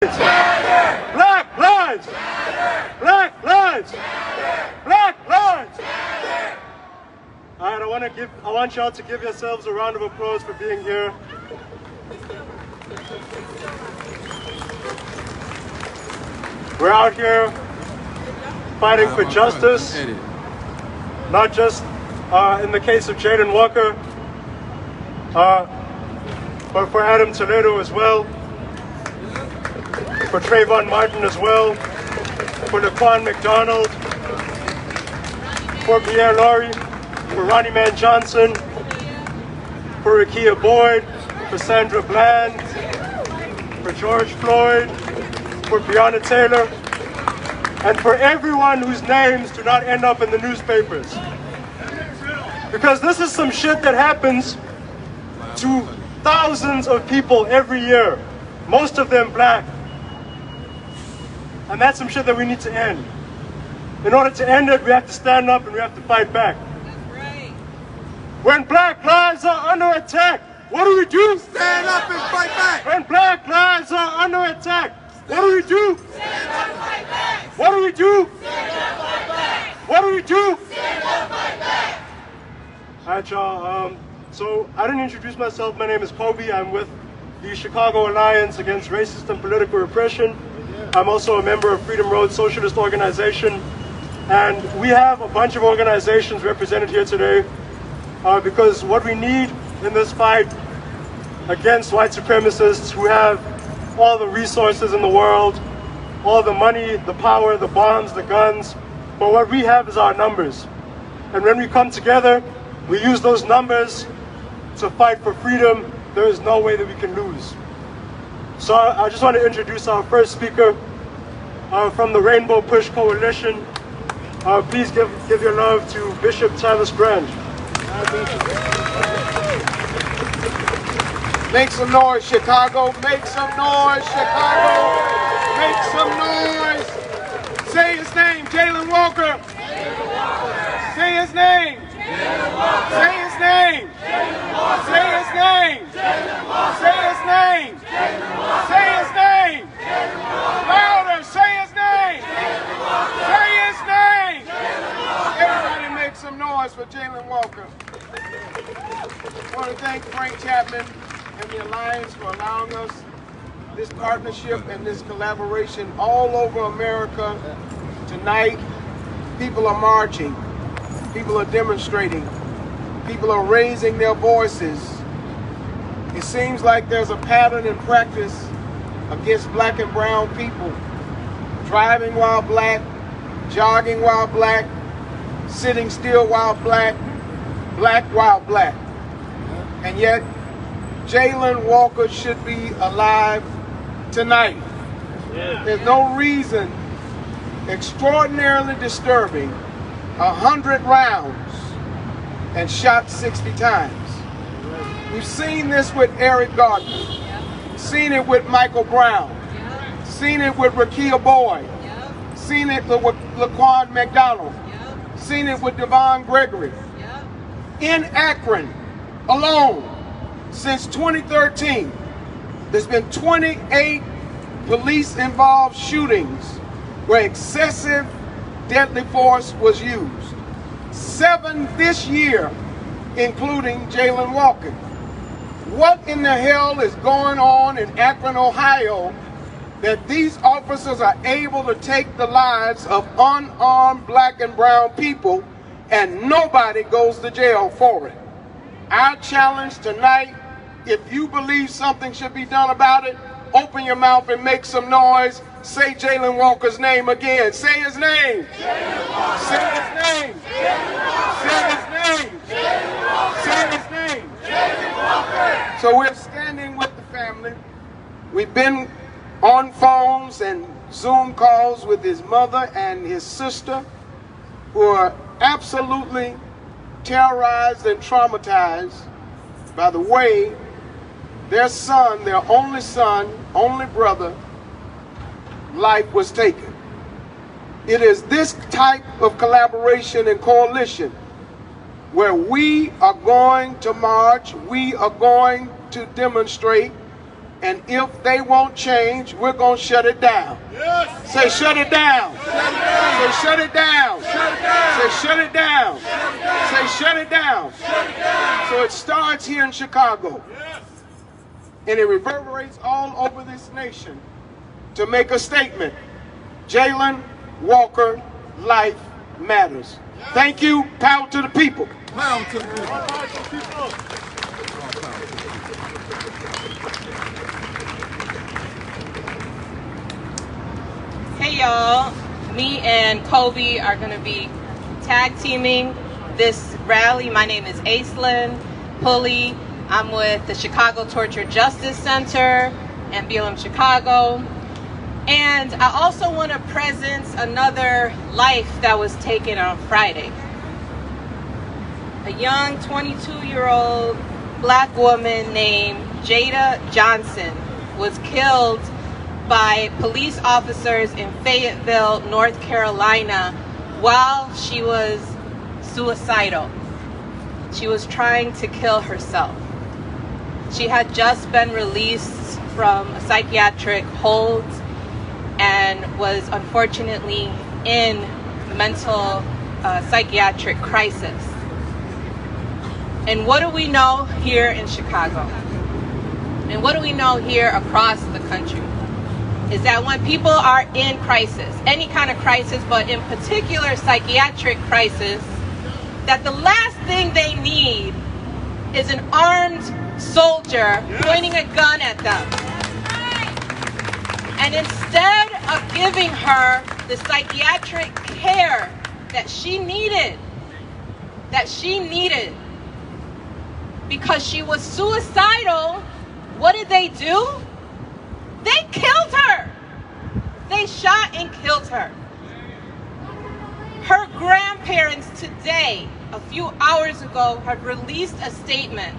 Black lives! Black lives! Black lives! All right, I want y'all to give yourselves a round of applause for being here. We're out here fighting for justice, not just in the case of Jaden Walker, but for Adam Toledo as well, for Trayvon Martin as well, for Laquan McDonald, for Pierre Laurie, for Ronnie Man Johnson, for Rekia Boyd, for Sandra Bland, for George Floyd, for Breonna Taylor, and for everyone whose names do not end up in the newspapers. Because this is some shit that happens to thousands of people every year, most of them black. And that's some shit that we need to end. In order to end it, we have to stand up and we have to fight back. That's right. When black lives are under attack, what do we do? Stand up and fight back. When black lives are under attack, what do we do? Stand up, fight back. What do we do? Stand up, fight back. What do we do? Stand up, fight back. All right, y'all. So I didn't introduce myself. My name is Kobe. I'm with the Chicago Alliance Against Racist and Political Repression. I'm also a member of Freedom Road Socialist Organization. And we have a bunch of organizations represented here today because what we need in this fight against white supremacists who have all the resources in the world, all the money, the power, the bombs, the guns, but what we have is our numbers. And when we come together, we use those numbers to fight for freedom. There is no way that we can lose. So I just want to introduce our first speaker from the Rainbow Push Coalition. Please give your love to Bishop Tavis Brand. Make some noise, Chicago. Make some noise, Chicago. Make some noise. Say his name, Jalen Walker. Say his name. Say his name. Say his name. Say his name. Say his name. Louder. Say his name. Say his name. Everybody make some noise for Jalen Walker. I want to thank Frank Chapman and the Alliance for allowing us this partnership and this collaboration all over America. Tonight, people are marching, people are demonstrating, people are raising their voices. It seems like there's a pattern in practice against black and brown people. Driving while black, jogging while black, sitting still while black, black while black. And yet, Jalen Walker should be alive tonight. There's no reason, extraordinarily disturbing, 100 rounds and shot 60 times. We've seen this with Eric Gardner, seen it with Michael Brown, seen it with Rekia Boyd, seen it with Laquan McDonald, seen it with Devon Gregory. In Akron alone, since 2013, there's been 28 police-involved shootings where excessive deadly force was used. 7 this year, including Jalen Walker. What in the hell is going on in Akron, Ohio, that these officers are able to take the lives of unarmed black and brown people and nobody goes to jail for it? Our challenge tonight, if you believe something should be done about it, open your mouth and make some noise. Say Jalen Walker's name again. Say his name. Say his name. Say his name. Say his name. So we're standing with the family. We've been on phones and Zoom calls with his mother and his sister, who are absolutely terrorized and traumatized by the way their son, their only brother, life was taken. It is this type of collaboration and coalition where we are going to march, we are going to demonstrate, And if they won't change, we're going to shut it down. Yes. Say shut it down. Shut it down. Say shut it down. Shut it down. Say shut it down. Shut it down. Say shut it down. Shut it down. So it starts here in Chicago. Yes. And it reverberates all over this nation to make a statement. Jayland Walker, life matters. Yes. Thank you. Power to the people. Power to the people. Power to the people. Hey y'all, me and Kobe are going to be tag teaming this rally. My name is Aislinn Pulley. I'm with the Chicago Torture Justice Center and BLM Chicago. And I also want to present another life that was taken on Friday. A young 22-year-old black woman named Jada Johnson was killed by police officers in Fayetteville, North Carolina, while she was suicidal. She was trying to kill herself. She had just been released from a psychiatric hold and was unfortunately in mental psychiatric crisis. And what do we know here in Chicago? And what do we know here across the country? Is that when people are in crisis, any kind of crisis, but in particular psychiatric crisis, that the last thing they need is an armed soldier pointing a gun at them. And instead of giving her the psychiatric care that she needed, because she was suicidal, what did they do? They killed her. They shot and killed her. Her grandparents today, a few hours ago, had released a statement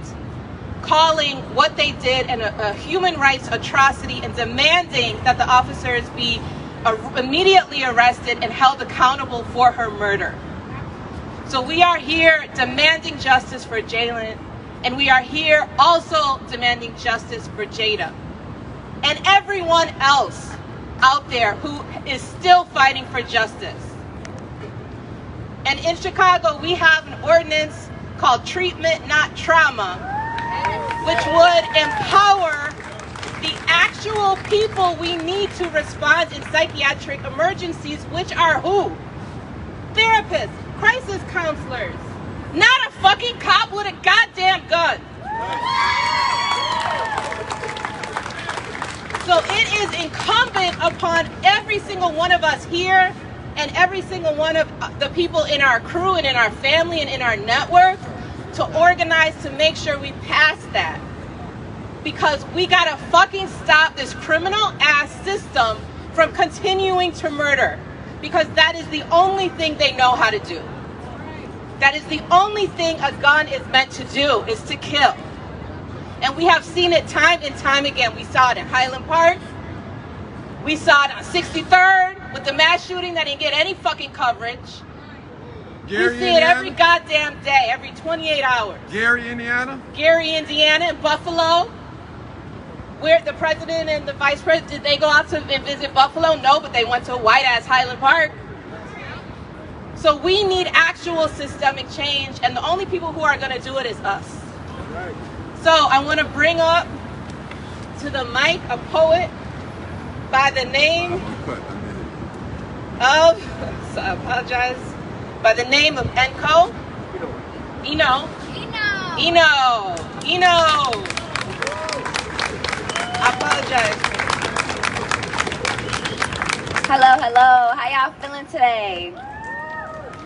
calling what they did a human rights atrocity and demanding that the officers be immediately arrested and held accountable for her murder. So we are here demanding justice for Jayland, and we are here also demanding justice for Jada and everyone else out there who is still fighting for justice. And in Chicago, we have an ordinance called Treatment Not Trauma, which would empower the actual people we need to respond in psychiatric emergencies, which are who? Therapists, crisis counselors, not a fucking cop with a goddamn gun. So it is incumbent upon every single one of us here and every single one of the people in our crew and in our family and in our network to organize to make sure we pass that. Because we gotta fucking stop this criminal ass system from continuing to murder. Because that is the only thing they know how to do. That is the only thing a gun is meant to do, is to kill. And we have seen it time and time again. We saw it in Highland Park. We saw it on 63rd with the mass shooting that didn't get any fucking coverage. Gary, we see it every goddamn day, every 28 hours. Gary, Indiana? Gary, Indiana, and Buffalo. Where the president and the vice president, did they go out to visit Buffalo? No, but they went to a white-ass Highland Park. So we need actual systemic change, and the only people who are going to do it is us. Right. So I want to bring up to the mic a poet by the name of, so I apologize, by the name of Enko. Eno. I apologize. Hello. How y'all feeling today?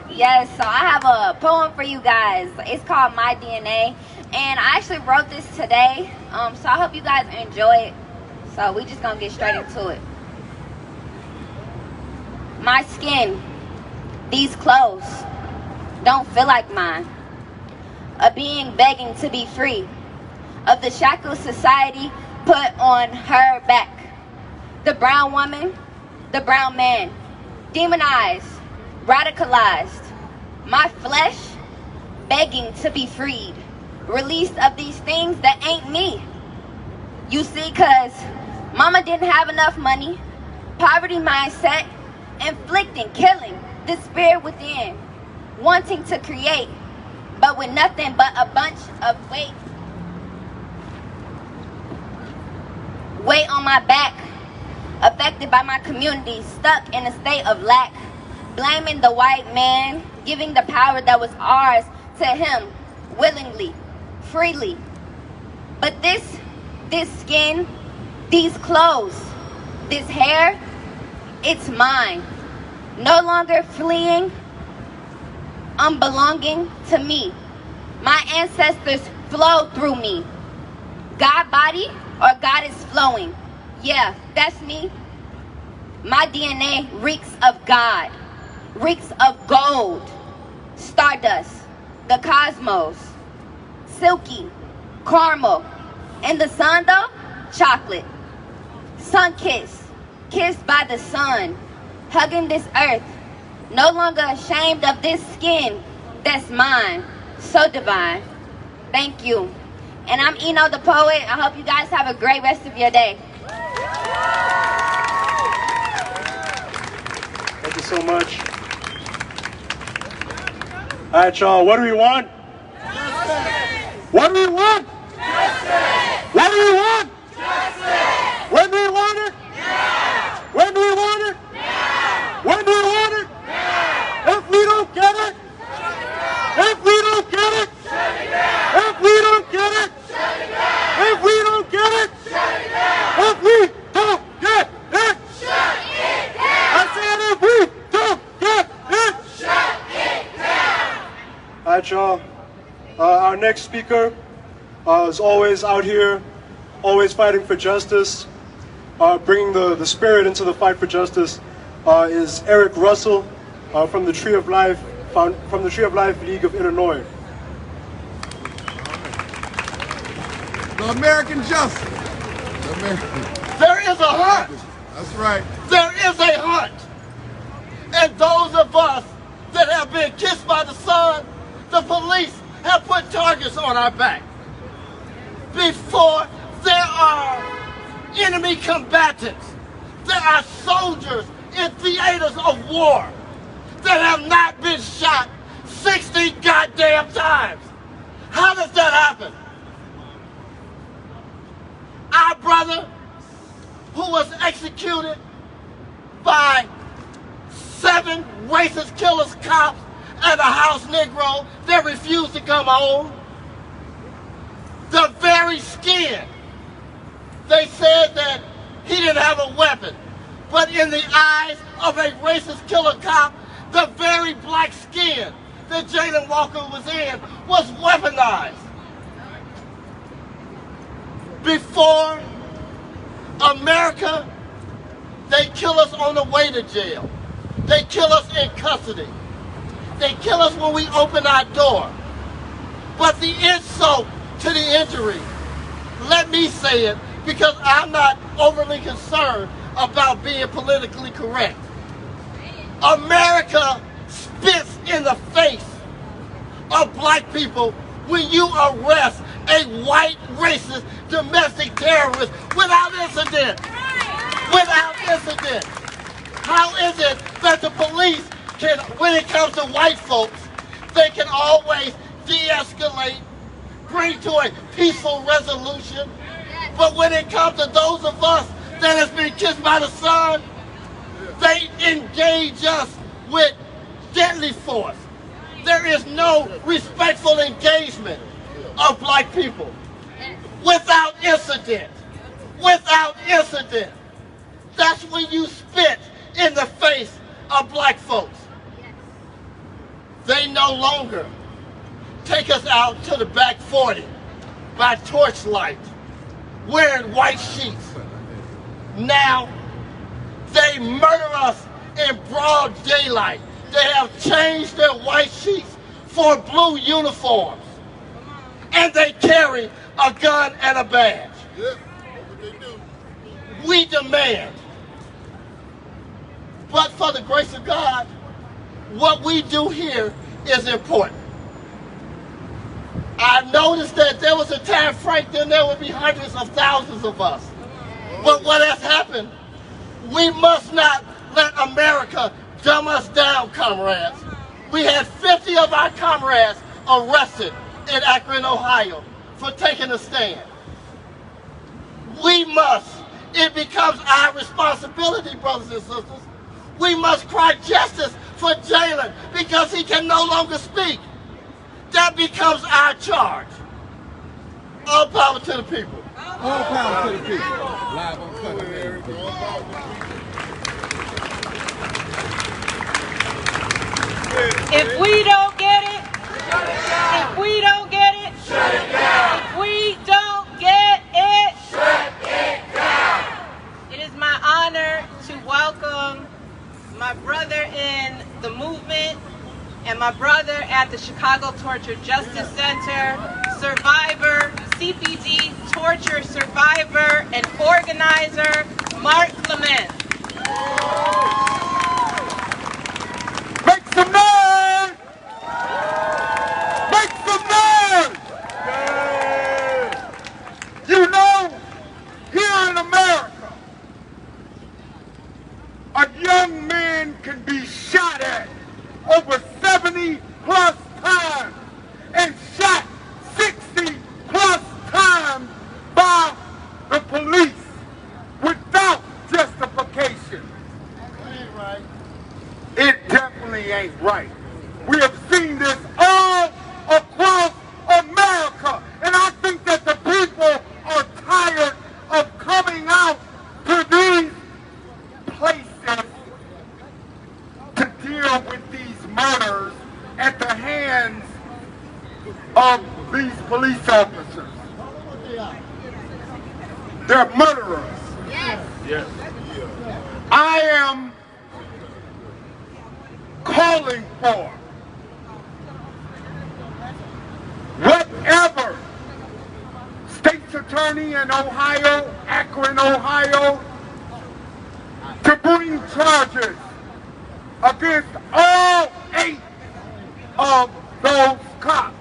Yes, so I have a poem for you guys. It's called My DNA. And I actually wrote this today. So I hope you guys enjoy it. So we just gonna get straight into it. My skin, these clothes, don't feel like mine. A being begging to be free of the shackles society put on her back. The brown woman, the brown man, demonized, radicalized. My flesh, begging to be freed, released of these things that ain't me. You see, cause mama didn't have enough money, poverty mindset, inflicting, killing, despair within, wanting to create, but with nothing but a bunch of weight on my back, affected by my community, stuck in a state of lack, blaming the white man, giving the power that was ours to him willingly, freely. But this skin, these clothes, this hair, it's mine. No longer fleeing, unbelonging to me. My ancestors flow through me. God body or God is flowing. Yeah, that's me. My DNA reeks of God, reeks of gold, stardust, the cosmos, silky, caramel. In the sun though, chocolate. Sun kiss, kissed by the sun, hugging this earth. No longer ashamed of this skin that's mine, so divine. Thank you. And I'm Eno the Poet. I hope you guys have a great rest of your day. Thank you so much. All right, y'all, what do we want? Justice. What do we want? Justice. What do we want? Justice. When do we want it? Now. When do we want it? Now. When do we want it? Now. If we don't get it, if we don't get it, if we don't get it, if we don't get it, if we don't get it, shut it down. I said if we don't get it, shut it down. All right, y'all. Our next speaker is always out here, always fighting for justice, bringing the spirit into the fight for justice, is Eric Russell from the Tree of Life, from the Tree of Life League of Illinois. The American justice. The American. There is a hunt. That's right. There is a hunt. And those of us that have been kissed by the sun, the police have put targets on our back. Before there are enemy combatants, there are soldiers in theaters of war that have not been shot 60 goddamn times. How does that happen? Our brother, who was executed by 7 racist killers, cops, and a house Negro that refused to come home. The very skin. They said that he didn't have a weapon. But in the eyes of a racist killer cop, the very black skin that Jayland Walker was in was weaponized. Before America, they kill us on the way to jail. They kill us in custody. They kill us when we open our door. But the insult to the injury, let me say it because I'm not overly concerned about being politically correct. America spits in the face of black people when you arrest a white racist domestic terrorist without incident. Without incident. How is it that the police can, when it comes to white folks, they can always de-escalate, bring to a peaceful resolution, but when it comes to those of us that has been kissed by the sun, they engage us with deadly force. There is no respectful engagement of black people. Without incident. Without incident. That's when you spit in the face of black folks. They no longer take us out to the back 40 by torchlight, wearing white sheets. Now, they murder us in broad daylight. They have changed their white sheets for blue uniforms. And they carry a gun and a badge. Yep, that's what they do. We demand. But for the grace of God, what we do here is important. I noticed that there was a time, Frank, then there would be hundreds of thousands of us. But what has happened, we must not let America dumb us down, comrades. We had 50 of our comrades arrested in Akron, Ohio for taking a stand. We must, it becomes our responsibility, brothers and sisters. We must cry justice for Jalen because he can no longer speak. That becomes our charge. All power to the people. All power to the people. Live on Country. If we don't get it, if we don't get it, shut it down. If we don't get it, shut it down. It is my honor to welcome my brother in the movement and my brother at the Chicago Torture Justice Center, survivor, CPD torture survivor and organizer, Mark Clement. Make some noise! Make some noise! You know, here in America, a young man can be shot at over 70 plus times and shot 60 plus times by the police without justification. It definitely ain't right. We have seen this all across America, and I think that the people are tired of coming out to these places to deal with these murders at the hands of these police officers. They're murderers. Yes. I am calling for whatever state's attorney in Ohio, Akron, Ohio, to bring charges against all 8 of those cops.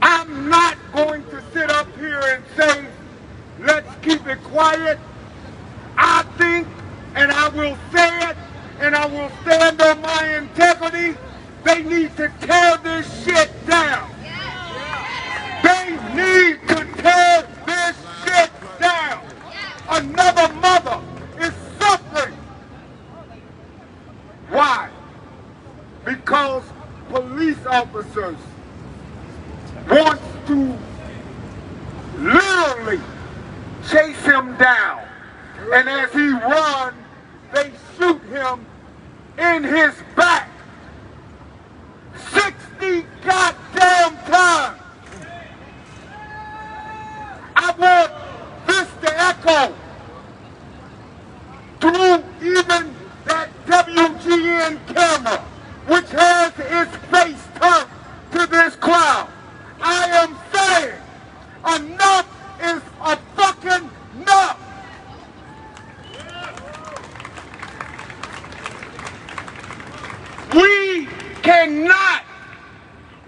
I'm not going to sit up here and say, let's keep it quiet. I think, and I will say it, and I will stand on my integrity, they need to tear this shit down. They need to tear this shit down. Another mother is suffering. Why? Because police officers want to literally chase him down. And as he runs, they shoot him in his back 60 goddamn times. I want this to echo through even that WGN camera, which has its face turned to this crowd. I am saying enough is a fucking enough. We cannot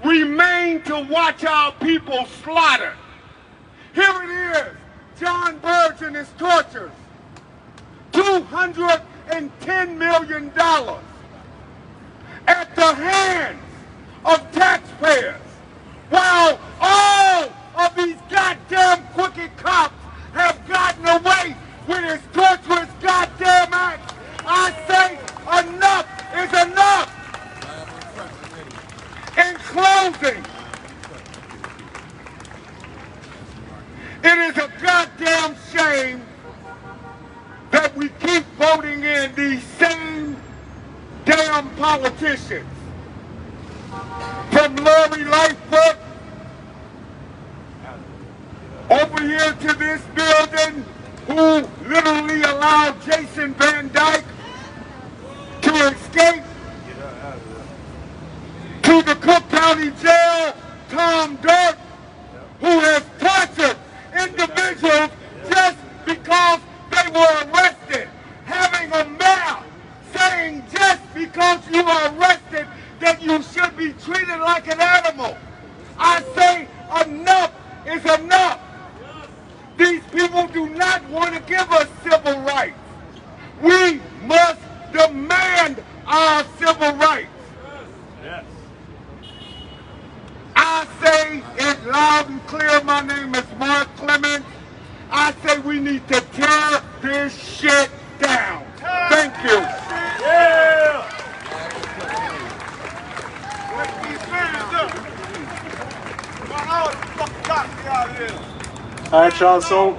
remain to watch our people slaughtered. Here it is, John Burge and his tortures. $210 million at the hands of taxpayers, while all of these goddamn crooked cops have gotten away with his torturous goddamn acts. I say enough is enough. In closing, it is a goddamn shame that we keep voting in these same damn politicians. From Lori Lightfoot over here to this building, who literally allowed Jason Van Dyke to escape, to the Cook County Jail, Tom Dirk, who has tortured individuals just because they were arrested, having a mayor saying just because you are arrested that you should be treated like an animal. We must demand our civil rights. Yes. I say it loud and clear. My name is Mark Clemens. I say we need to tear this shit down. Thank you. Yeah. All right, y'all. So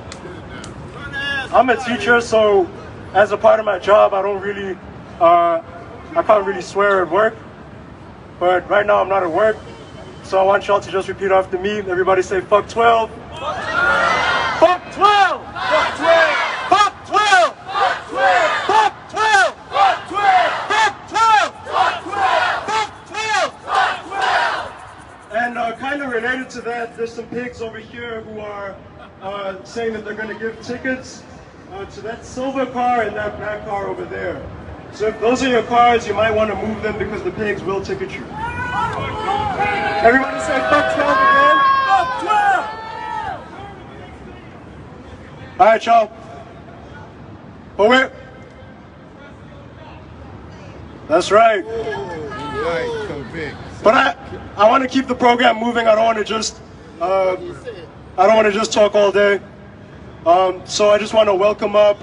I'm a teacher, so as a part of my job, I can't really swear at work. But right now I'm not at work, so I want y'all to just repeat after me. Everybody say fuck 12. Fuck 12. Fuck 12. Fuck 12. Fuck 12. Fuck 12. Fuck 12. Fuck 12. Fuck 12. Fuck 12. Fuck 12. Fuck 12. And kind of related to that, there's some pigs over here who are saying that they're going to give tickets to that silver car and that black car over there. So if those are your cars, you might want to move them because the pigs will ticket you. Everybody say fuck 12 again. Fuck 12! All right, y'all. But wait. That's right. But I want to keep the program moving. I don't want to just talk all day. So I just want to welcome up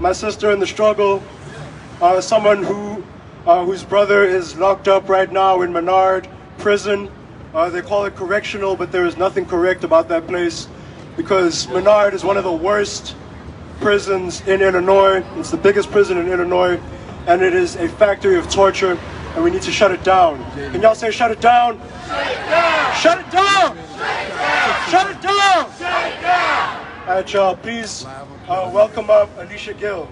my sister in the struggle, someone whose brother is locked up right now in Menard prison. They call it correctional, but there is nothing correct about that place because Menard is one of the worst prisons in Illinois. It's the biggest prison in Illinois, and it is a factory of torture, and we need to shut it down. Can y'all say shut it down? Shut it down! Shut it down! Shut it down! Shut it down! All right, y'all, please welcome up Alicia Gill.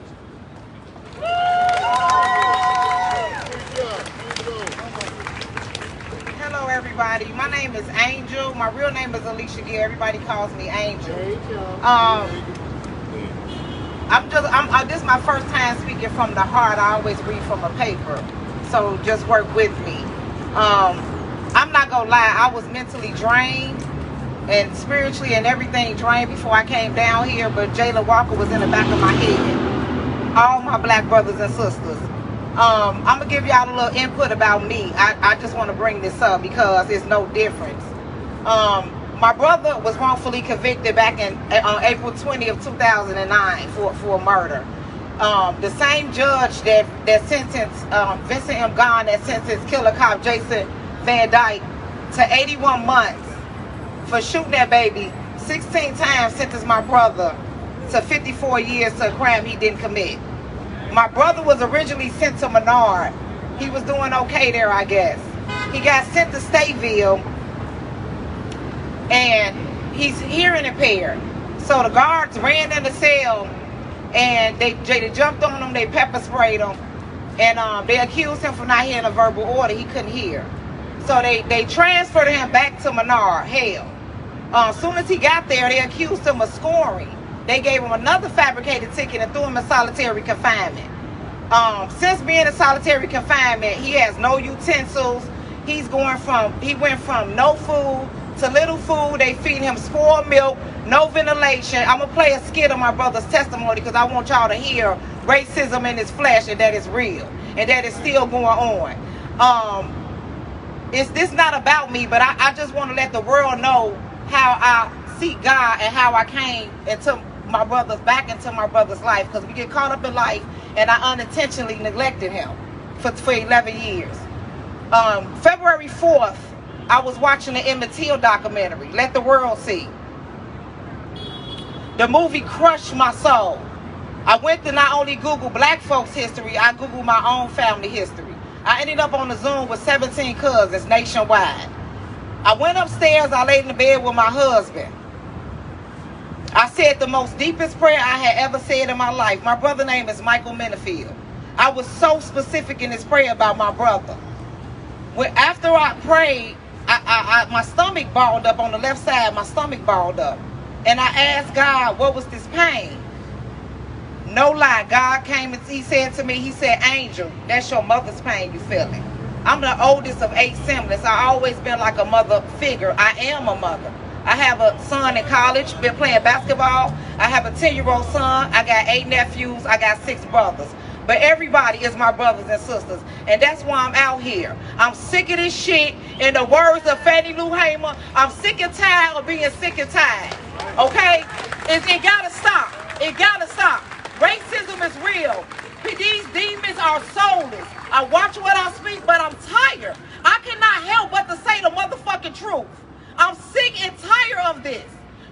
Hello, everybody. My name is Angel. My real name is Alicia Gill. Everybody calls me Angel. This is my first time speaking from the heart. I always read from a paper, so just work with me. I'm not gonna lie. I was mentally drained and spiritually and everything drained before I came down here, but Jayla Walker was in the back of my head. All my black brothers and sisters. I'm gonna give y'all a little input about me. I just want to bring this up because it's no difference. My brother was wrongfully convicted back on April 20 of 2009 for murder. The same judge that sentenced Vincent M. Gone, that sentenced killer cop Jason Van Dyke to 81 months for shooting that baby 16 times, sentenced my brother to 54 years to a crime he didn't commit. My brother was originally sent to Menard. He was doing okay there, I guess. He got sent to Stateville, and he's hearing impaired. So the guards ran in the cell, and they jumped on him, they pepper sprayed him, and they accused him for not hearing a verbal order. He couldn't hear. So they transferred him back to Menard, hell. As soon as he got there, they accused him of scoring. They gave him another fabricated ticket and threw him in solitary confinement. Since being in solitary confinement, he has no utensils. He went from no food to little food. They feed him spoiled milk, no ventilation. I'm going to play a skit of my brother's testimony because I want y'all to hear racism in his flesh and that it's real and that it's still going on. It's not about me, but I just want to let the world know how I see God and how I came back into my brother's life, because we get caught up in life and I unintentionally neglected him for 11 years. February 4th, I was watching the Emmett Till documentary, Let the World See. The movie crushed my soul. I went to not only Google black folks' history, I Googled my own family history. I ended up on the Zoom with 17 cousins nationwide. I went upstairs, I laid in the bed with my husband. I said the most deepest prayer I had ever said in my life. My brother's name is Michael Minifield. I was so specific in this prayer about my brother. After I prayed, my stomach balled up on the left side. My stomach balled up. And I asked God, what was this pain? No lie, God came and he said to me, he said, Angel, that's your mother's pain you feeling. I'm the oldest of 8 siblings. I always been like a mother figure. I am a mother. I have a son in college, been playing basketball. I have a 10-year-old son. I got 8 nephews. I got 6 brothers. But everybody is my brothers and sisters. And that's why I'm out here. I'm sick of this shit. In the words of Fannie Lou Hamer, I'm sick and tired of being sick and tired. Okay? It gotta stop. It gotta stop. Racism is real. These demons are soulless. I watch what I speak, but I'm tired. I cannot help but to say the motherfucking truth. I'm sick and tired of this.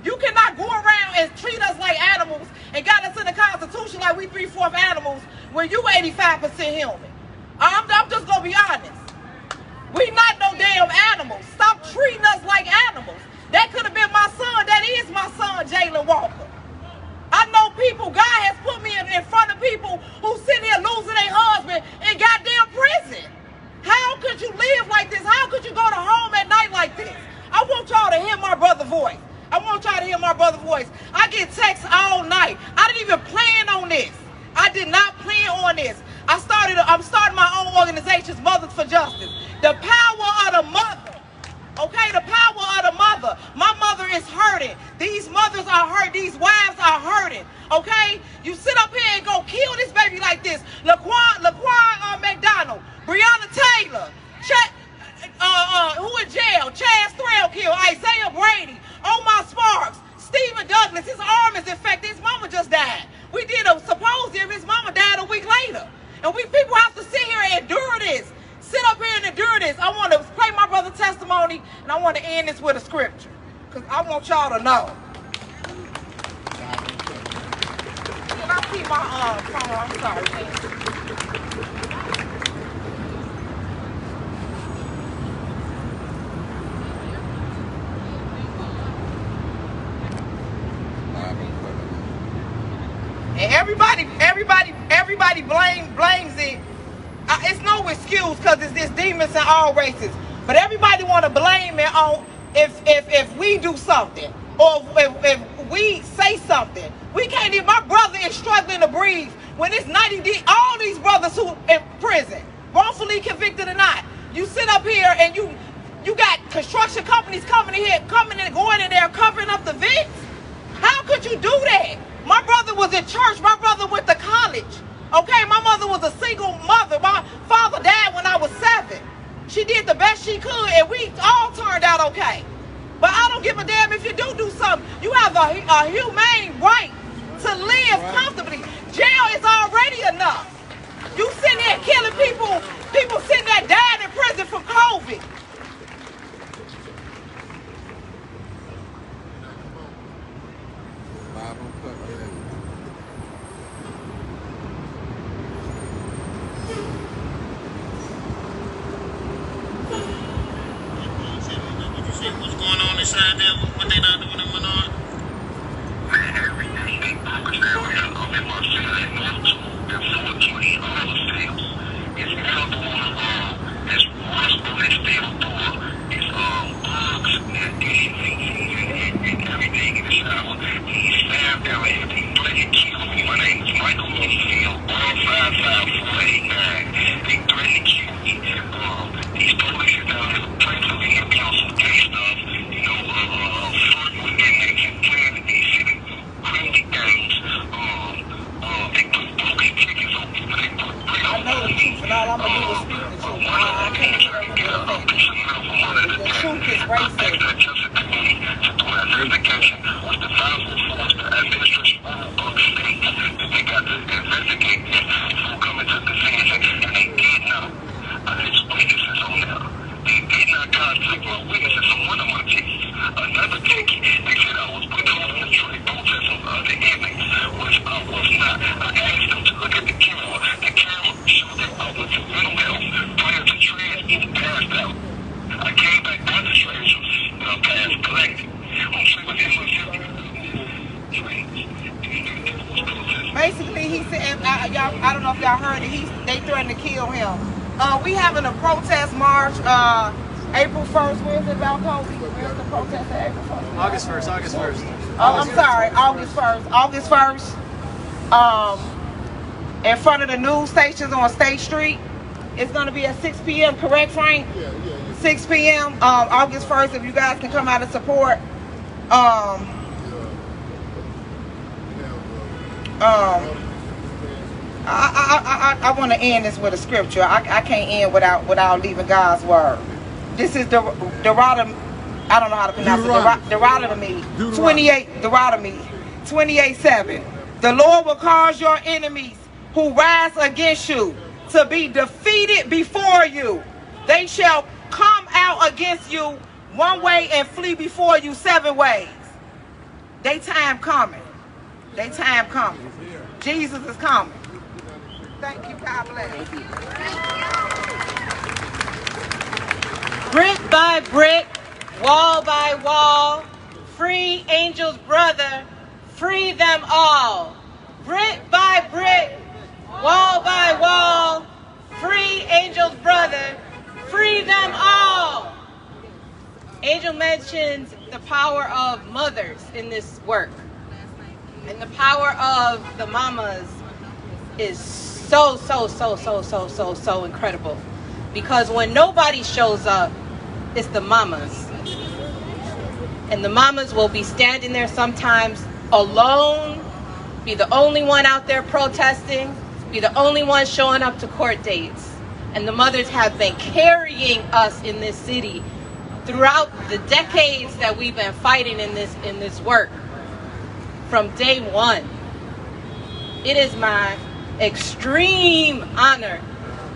You cannot go around and treat us like animals and got us in the Constitution like we 3/4 animals when you 85% human. I'm just gonna be honest. We not no damn animals. Stop treating us like animals. That could have been my son. That is my son, Jalen Walker. I know people, God has put me in front of people who sitting here losing their husband in goddamn prison. How could you live like this? How could you go to home at night like this? I want y'all to hear my brother's voice. I want y'all to hear my brother's voice. I get texts all night. I didn't even plan on this. I did not plan on this. I'm starting my own organization, Mothers for Justice. The power of the mother. Okay, the power of the mother. My mother is hurting. These mothers are hurt. These wives are hurting. Okay? You sit up here and go kill this baby like this. Laquan McDonald, Breonna Taylor, who in jail? Chaz Threlkill, Isaiah Brady, Omar Sparks, Stephen Douglas. His arm is infected. His mama just died. We did a symposium. His mama died a week later. And people have to sit here and endure this. Sit up here and endure this. I want to play my brother's testimony, and I want to end this with a scripture. Because I want y'all to know. Can I keep my phone? I'm sorry. And everybody blames it. It's no excuse because it's this demons in all races. But everybody want to blame it on if we do something or if we say something. We can't even. My brother is struggling to breathe when it's 90 days. All these brothers who in prison, wrongfully convicted or not. You sit up here and you got construction companies coming and going in there covering up the vents. How could you do that? My brother was in church. My brother went to college. Okay, my mother was a single mother. My father died when I was 7. She did the best she could, and we all turned out okay. But I don't give a damn if you do something. You have a humane right to live comfortably. Jail is already enough. You sitting there killing people sitting there dying in prison from COVID. What's going on inside there? What they not doing in Menard? Man, everything. They focus area. I'm in my cell at North 2 and 420. All the cells. It's metal on the wall. It's rust on that steel door. It's bugs and feces and everything in the shower. He's stabbed down here. He threatened to kill me. My name's Michael Winfield. All 55489. They threatened to kill me. These police are down here pressing me and on some gay stuff, you know, flirting with inmates and playing these silly crazy games. They put broken tickets on people. They put I know the truth, and all I'm going to do is speak the truth. I can't try to get a piece of metal from one of the truth is racist. That adjusted committee to do an investigation was the Federal Force, the administration of the state, that they got to investigate this before coming to the decision, and they did not. There's witnesses on there. They did not contact my witnesses on one of my tickets. Another ticket, they said I was put on the jury protest of other inmates, which I was not. I asked them to look at the camera. The camera showed that I went to mental health prior to trans being passed out. I came back after trans passed collected. I'm sure it was Basically, he said, I don't know if y'all heard it, they threatened to kill him. We having a protest march April 1st. Where's it about, Kobe? Where's the protest at April 1st? August 1st. I'm sorry, August 1st. In front of the news stations on State Street. It's going to be at 6 p.m., correct, Frank? Yeah. 6 p.m., August 1st, if you guys can come out and support. I want to end this with a scripture. I can't end without leaving God's word. This is Deuteronomy. I don't know how to pronounce it. Deuteronomy 28:7. The Lord will cause your enemies who rise against you to be defeated before you. They shall come out against you one way and flee before you 7 ways. They time coming. They time coming. Jesus is coming. Thank you. God bless. Brick by brick, wall by wall, free Angel's brother, free them all. Brick by brick, wall by wall, free Angel's brother, free them all. Angel mentions the power of mothers in this work. And the power of the mamas is so incredible. Because when nobody shows up, it's the mamas. And the mamas will be standing there sometimes alone, be the only one out there protesting, be the only one showing up to court dates. And the mothers have been carrying us in this city throughout the decades that we've been fighting in this work from day one. It is my extreme honor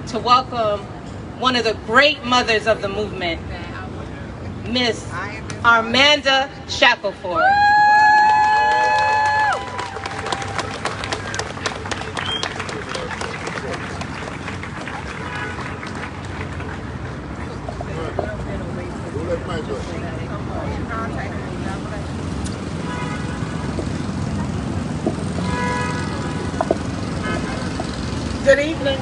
to welcome one of the great mothers of the movement, Miss Armanda Shackelford. Good evening.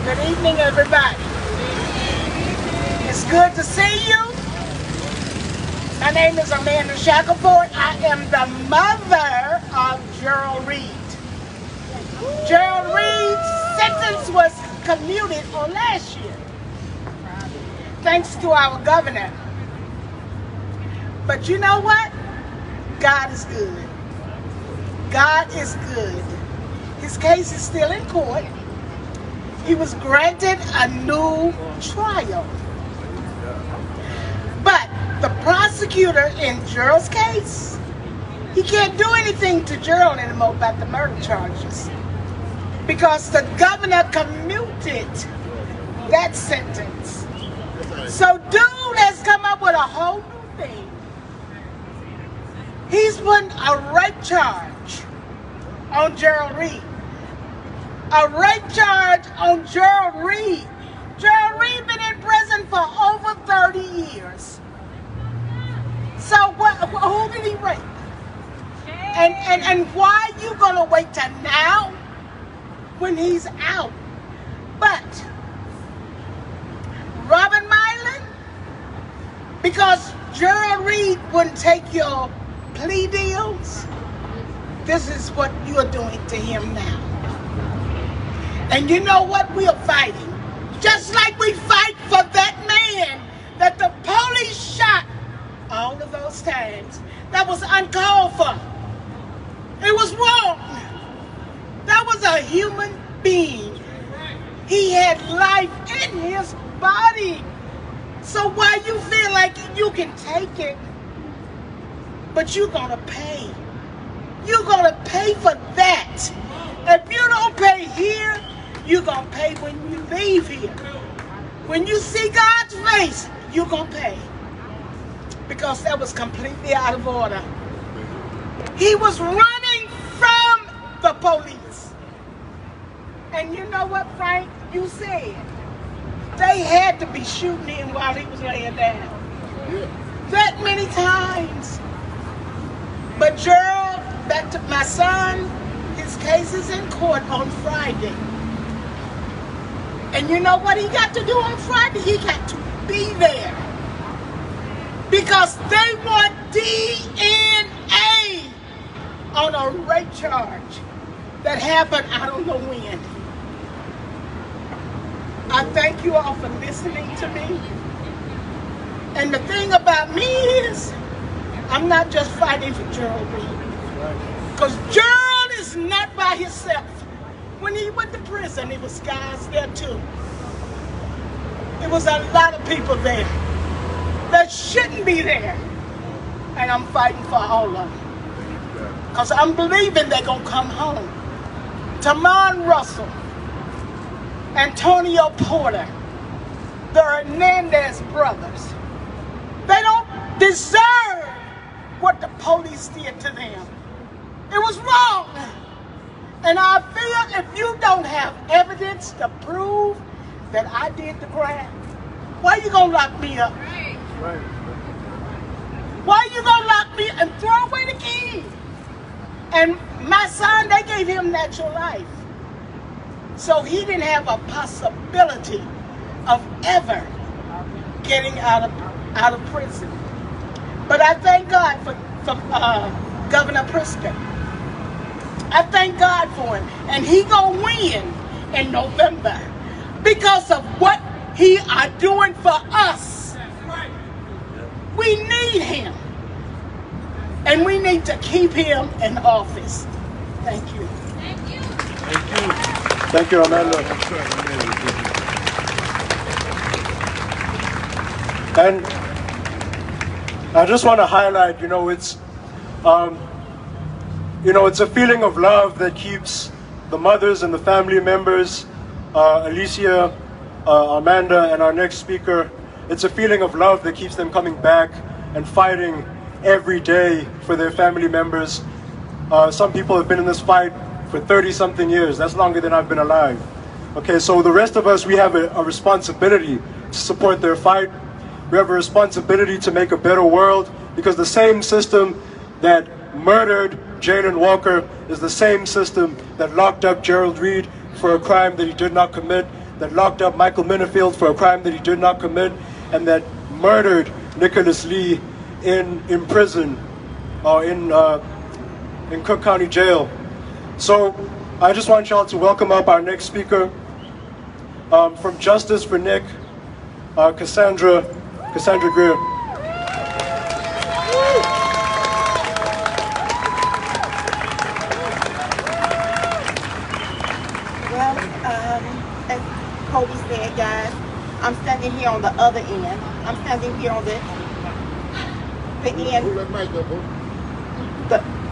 Good evening, everybody. It's good to see you. My name is Amanda Shackelford. I am the mother of Gerald Reed. Gerald Reed's sentence was commuted on last year, thanks to our governor. But you know what? God is good. God is good. His case is still in court. He was granted a new trial. But the prosecutor in Gerald's case, he can't do anything to Gerald anymore about the murder charges, because the governor commuted that sentence. So dude has come up with a whole new thing. He's putting a rape charge on Gerald Reed. A rape charge on Gerald Reed. Gerald Reed been in prison for over 30 years. So who did he rape? And why are you gonna wait till now when he's out? But Robin Mylan, because Gerald Reed wouldn't take your plea deals, this is what you are doing to him now. And you know what? We are fighting. Just like we fight for that man that the police shot all of those times. That was uncalled for. It was wrong. That was a human being. He had life in his body. So why you feel like you can take it, but you're gonna pay. You're gonna pay for that. If you don't pay here, you're gonna pay when you leave here. When you see God's face, you're gonna pay. Because that was completely out of order. He was running from the police. And you know what, Frank? You said they had to be shooting him while he was laying down. That many times. But Gerald, back to my son, his case is in court on Friday. And you know what he got to do on Friday? He got to be there. Because they want DNA on a rape charge that happened I don't know when. I thank you all for listening to me. And the thing about me is, I'm not just fighting for Gerald Reed. Because Gerald is not by himself. When he went to prison, it was guys there too. It was a lot of people there that shouldn't be there. And I'm fighting for all of them. Because I'm believing they're going to come home. Tamon Russell, Antonio Porter, the Hernandez brothers. They don't deserve what the police did to them. It was wrong. And I feel if you don't have evidence to prove that I did the crime, why you gonna lock me up? Right. Why you gonna lock me and throw away the key? And my son, they gave him natural life. So he didn't have a possibility of ever getting out of prison. But I thank God for Governor Pritzker. I thank God for him. And he gonna win in November because of what he are doing for us. We need him. And we need to keep him in office. Thank you. Thank you. Thank you, Amanda. And I just want to highlight, it's a feeling of love that keeps the mothers and the family members, Alicia, Amanda, and our next speaker. It's a feeling of love that keeps them coming back and fighting every day for their family members. Some people have been in this fight for 30-something years. That's longer than I've been alive. Okay, so the rest of us, we have a responsibility to support their fight. We have a responsibility to make a better world, because the same system that murdered Jayland Walker is the same system that locked up Gerald Reed for a crime that he did not commit, that locked up Michael Minifield for a crime that he did not commit, and that murdered Nicholas Lee in prison, in Cook County Jail. So I just want y'all to welcome up our next speaker, from Justice for Nick, Cassandra Greer. Well, as Kobe said, guys, I'm standing here on the other end. I'm standing here on the end.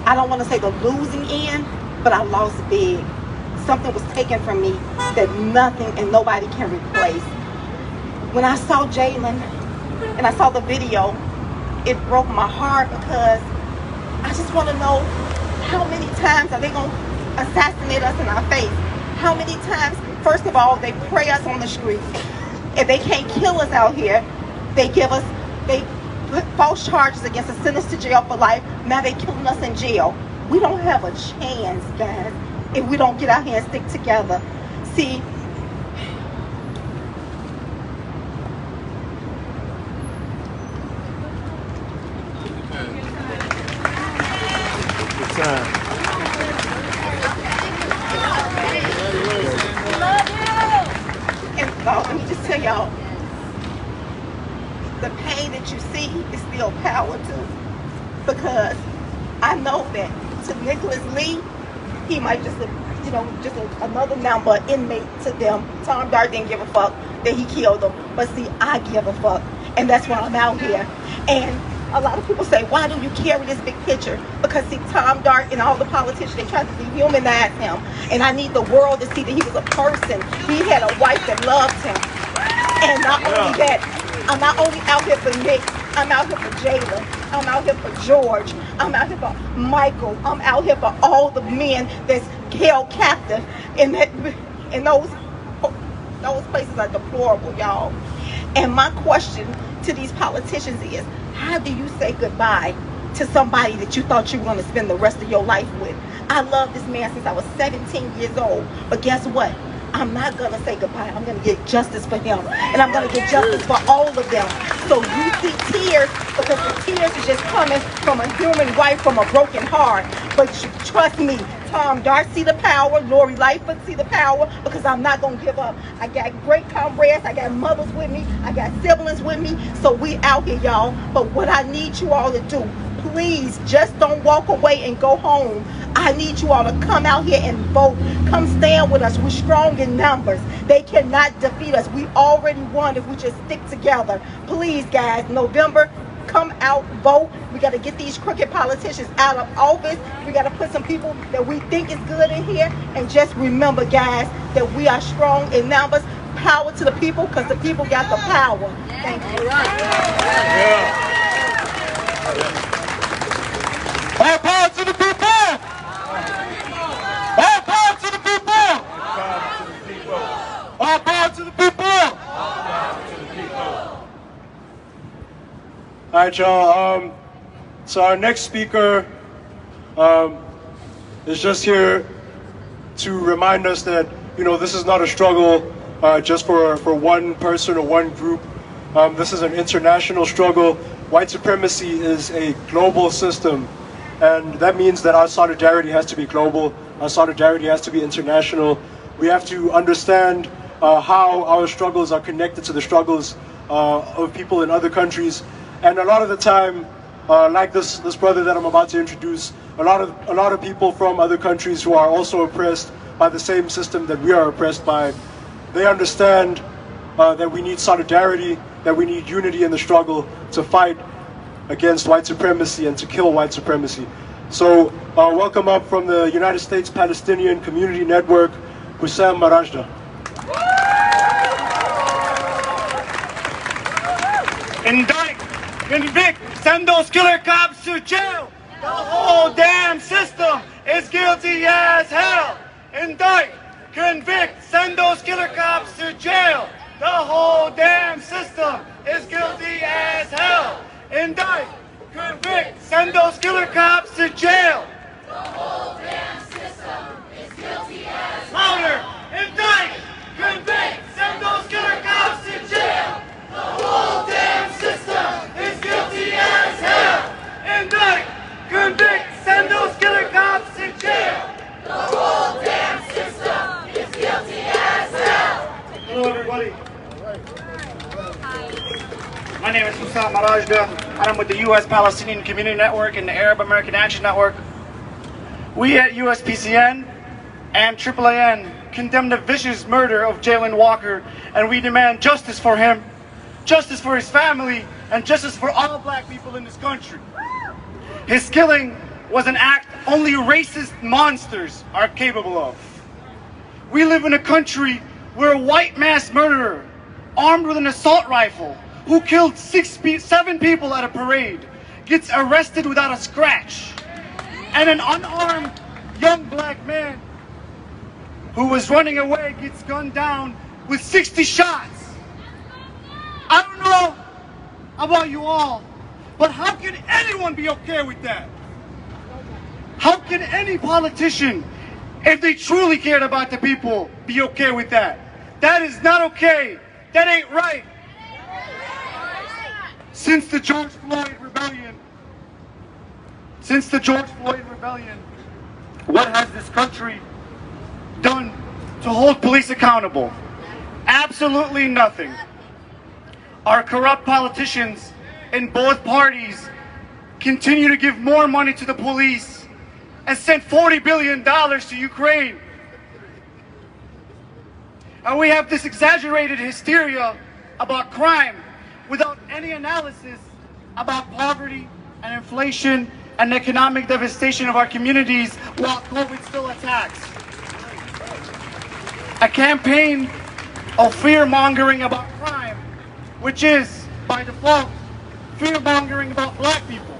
I don't want to say the losing end, but I lost big. Something was taken from me that nothing and nobody can replace. When I saw Jayland and I saw the video, it broke my heart, because I just want to know, how many times are they going to assassinate us in our face? How many times? First of all, they pray us on the street. If they can't kill us out here, they put false charges against us, send us to jail for life. Now they're killing us in jail. We don't have a chance, guys, if we don't get out here and stick together. See, let me just tell y'all, the pain that you see is still power too, because I know that to Nicholas Lee, he might just another number inmate to them. Tom Dart didn't give a fuck that he killed them, but see, I give a fuck, and that's why I'm out here. And a lot of people say, why do you carry this big picture? Because see, Tom Dart and all the politicians, they try to dehumanize him, and I need the world to see that he was a person. He had a wife that loved him. And not only that, I'm not only out here for Nick, I'm out here for Jayland, I'm out here for George, I'm out here for Michael, I'm out here for all the men that's held captive, and those places are deplorable, y'all. And my question to these politicians is, how do you say goodbye to somebody that you thought you were going to spend the rest of your life with? I love this man since I was 17 years old, but guess what? I'm not going to say goodbye. I'm going to get justice for him, and I'm going to get justice for all of them. So you see tears, because the tears is just coming from a human wife from a broken heart. But trust me, Tom Dart see the power, Lori Lightfoot see the power, because I'm not going to give up. I got great comrades, I got mothers with me, I got siblings with me, so we out here, y'all. But what I need you all to do, please just don't walk away and go home. I need you all to come out here and vote. Come stand with us. We're strong in numbers. They cannot defeat us. We already won if we just stick together. Please, guys, November, come out, vote. We got to get these crooked politicians out of office. We got to put some people that we think is good in here. And just remember, guys, that we are strong in numbers. Power to the people, because the people got the power. Thank you. All power to the people! All power to the people! All power to the people! All right, y'all. So our next speaker is just here to remind us that, you know, this is not a struggle just for one person or one group. This is an international struggle. White supremacy is a global system, and that means that our solidarity has to be global. Our solidarity has to be international. We have to understand how our struggles are connected to the struggles of people in other countries. And a lot of the time, like this brother that I'm about to introduce, a lot of people from other countries who are also oppressed by the same system that we are oppressed by, they understand that we need solidarity, that we need unity in the struggle to fight against white supremacy and to kill white supremacy. So welcome up from the United States Palestinian Community Network, Hussam Marajda. Indict, convict, send those killer cops to jail. The whole damn system is guilty as hell. Indict, convict, send those killer cops to jail. The whole damn system is guilty as hell. Indict, convict, send those killer cops to jail. The whole damn system is guilty as hell. Louder! Indict, convict, send those killer cops to jail. The whole damn system is guilty as hell. Indict, convict, send those killer cops to jail. The whole damn system is guilty as hell. Hello, everybody. My name is Hussam Marajda, and I'm with the U.S. Palestinian Community Network and the Arab American Action Network. We at USPCN and AAAN condemn the vicious murder of Jayland Walker, and we demand justice for him, justice for his family, and justice for all black people in this country. His killing was an act only racist monsters are capable of. We live in a country where a white mass murderer, armed with an assault rifle, who killed 7 people at a parade, gets arrested without a scratch. And an unarmed young black man who was running away gets gunned down with 60 shots. I don't know about you all, but how can anyone be okay with that? How can any politician, if they truly cared about the people, be okay with that? That is not okay. That ain't right. Since the George Floyd Rebellion, what has this country done to hold police accountable? Absolutely nothing. Our corrupt politicians in both parties continue to give more money to the police and send $40 billion to Ukraine. And we have this exaggerated hysteria about crime without any analysis about poverty and inflation and economic devastation of our communities while COVID still attacks. A campaign of fear-mongering about crime, which is, by default, fear-mongering about black people,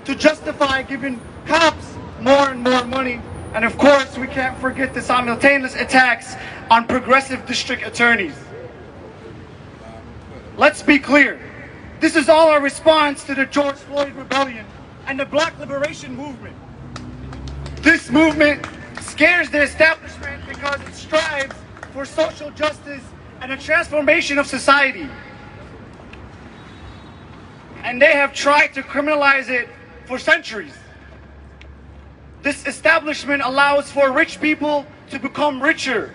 to justify giving cops more and more money. And of course, we can't forget the simultaneous attacks on progressive district attorneys. Let's be clear. This is all our response to the George Floyd Rebellion and the Black Liberation Movement. This movement scares the establishment because it strives for social justice and a transformation of society. And they have tried to criminalize it for centuries. This establishment allows for rich people to become richer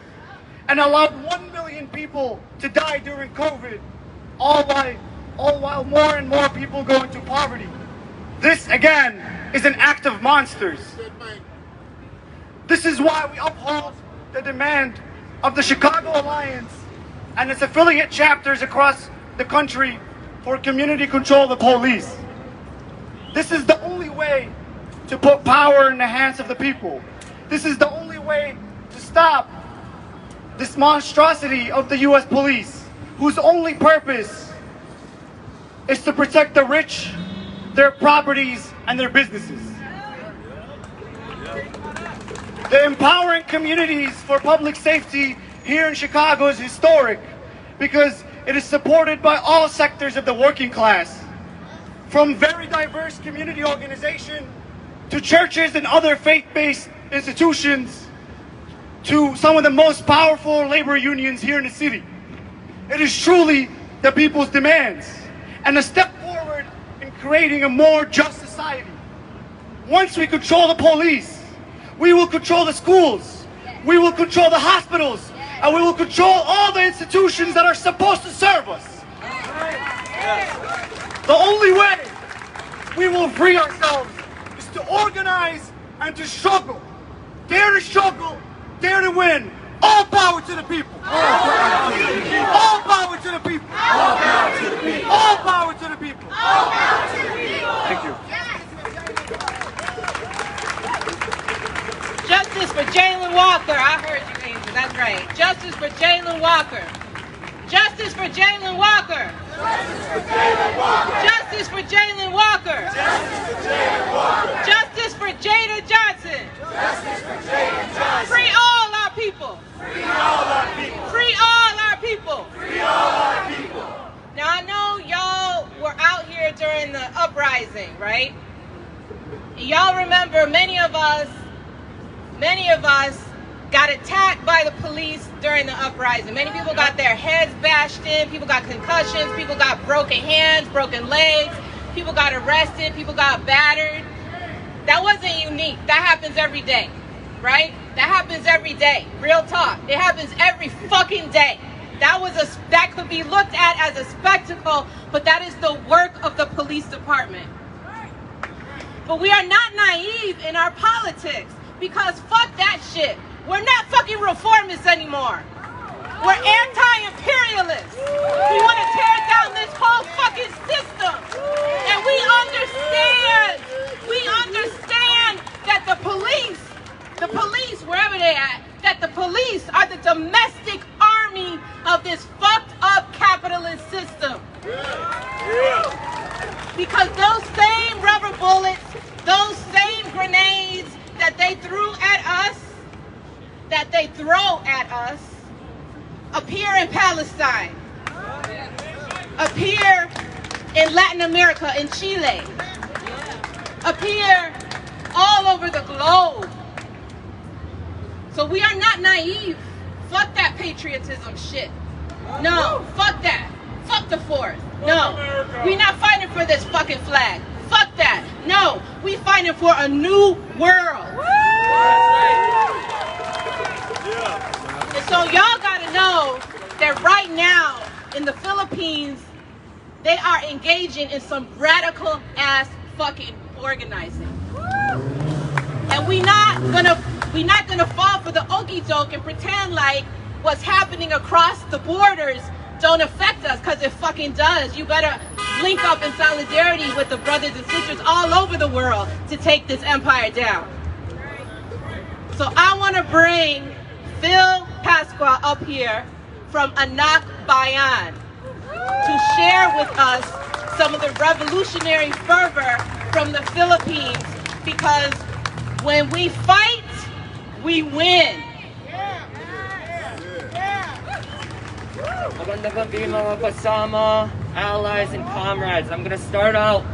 and allowed 1 million people to die during COVID, all while more and more people go into poverty. This, again, is an act of monsters. This is why we uphold the demand of the Chicago Alliance and its affiliate chapters across the country for community control of the police. This is the only way to put power in the hands of the people. This is the only way to stop this monstrosity of the U.S. police, whose only purpose is to protect the rich, their properties, and their businesses. The empowering communities for public safety here in Chicago is historic because it is supported by all sectors of the working class, from very diverse community organizations to churches and other faith-based institutions to some of the most powerful labor unions here in the city. It is truly the people's demands and a step forward in creating a more just society. Once we control the police, we will control the schools, we will control the hospitals, and we will control all the institutions that are supposed to serve us. The only way we will free ourselves is to organize and to struggle. Dare to struggle, dare to win. All power to the people. All power to the people. All power to the people. All power to the people. All power to the people. Thank you. Justice for Jayland Walker. I heard you, Angel. That's right. Justice for Jayland Walker. Justice for Jayland Walker. Justice for Jayland Walker. Justice for Jada Johnson. Justice for Jada Johnson. Free all our people. Free all our people. Free all our people. Free all our people. Now I know y'all were out here during the uprising, right? Y'all remember many of us got attacked by the police during the uprising. Many people got their heads bashed in, people got concussions, people got broken hands, broken legs, people got arrested, people got battered. That wasn't unique. That happens every day, right? That happens every day. Real talk. It happens every fucking day. That could be looked at as a spectacle, but that is the work of the police department. But we are not naive in our politics, because fuck that shit. We're not fucking reformists anymore. We're anti-imperialists. We want to tear down this whole fucking system. And we understand that the police, wherever they're at, that the police are the domestic army of this fucked up capitalist system. Because those same rubber bullets, those same grenades that they threw at us, that they throw at us, appear in Palestine, appear in Latin America, in Chile, appear all over the globe. So we are not naive. Fuck that patriotism shit. No, fuck that. Fuck the Fourth. No, we're not fighting for this fucking flag. Fuck that. No, we fighting for a new world. And so y'all gotta know that right now in the Philippines, they are engaging in some radical ass fucking organizing. And we're not gonna fall for the okie doke and pretend like what's happening across the borders don't affect us, because it fucking does. You better link up in solidarity with the brothers and sisters all over the world to take this empire down. So I want to bring Phil Pasqua up here from Anak Bayan to share with us some of the revolutionary fervor from the Philippines, because when we fight, we win. Magandang gabi mga kasama, allies, and comrades. I'm going to start out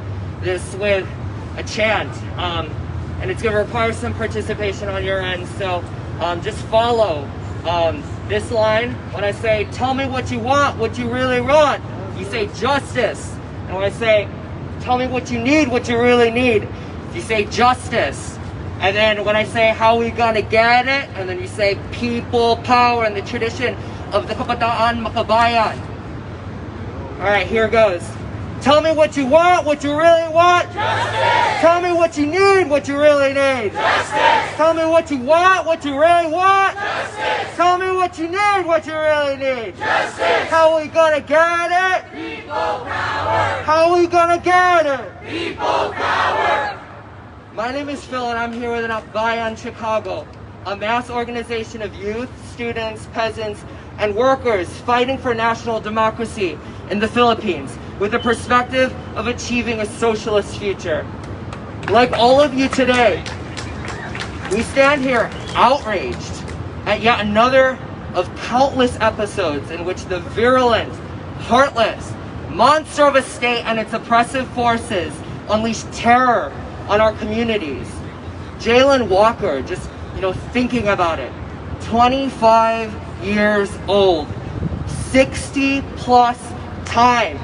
this with a chant, and it's going to require some participation on your end, so just follow this line. When I say, tell me what you want, what you really want, you say justice. And when I say, tell me what you need, what you really need, you say justice. And then when I say, how we going to get it, and then you say people, power, and the tradition of the Kabataan Makabayan. Alright, here goes. Tell me what you want, what you really want. Justice. Tell me what you need, what you really need. Justice. Tell me what you want, what you really want. Justice. Tell me what you need, what you really need. Justice. How are we gonna get it? People power. How are we gonna get it? People power. My name is Phil and I'm here with Bayan Chicago, a mass organization of youth, students, peasants, and workers fighting for national democracy in the Philippines with the perspective of achieving a socialist future. Like all of you today, we stand here outraged at yet another of countless episodes in which the virulent, heartless monster of a state and its oppressive forces unleash terror on our communities. Jayland Walker, just thinking about it, 25 years old, 60 plus times.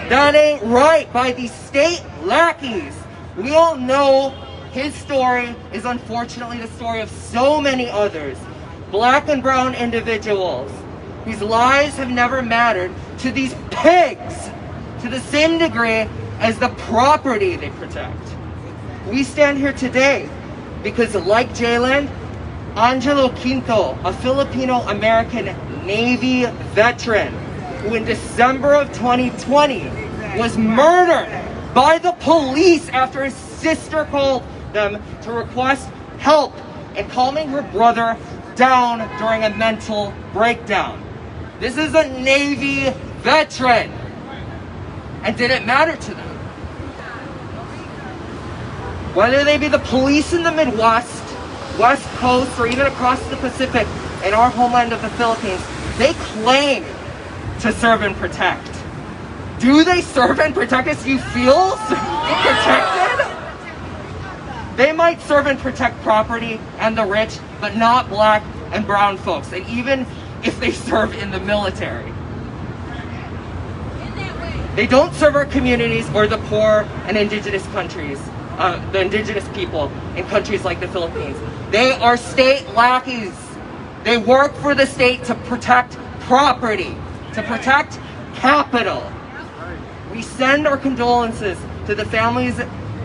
That ain't right by these state lackeys. We all know his story is unfortunately the story of so many others, black and brown individuals whose lives have never mattered to these pigs to the same degree as the property they protect. We stand here today because, like Jayland, Angelo Quinto, a Filipino-American Navy veteran who in December of 2020 was murdered by the police after his sister called them to request help in calming her brother down during a mental breakdown. This is a Navy veteran. And did it matter to them? Whether they be the police in the Midwest, West Coast, or even across the Pacific in our homeland of the Philippines, they claim to serve and protect. Do they serve and protect us? Do you feel protected? They might serve and protect property and the rich, but not black and brown folks, and even if they serve in the military. They don't serve our communities or the poor and indigenous countries, the indigenous people in countries like the Philippines. They are state lackeys. They work for the state to protect property, to protect capital. We send our condolences to the families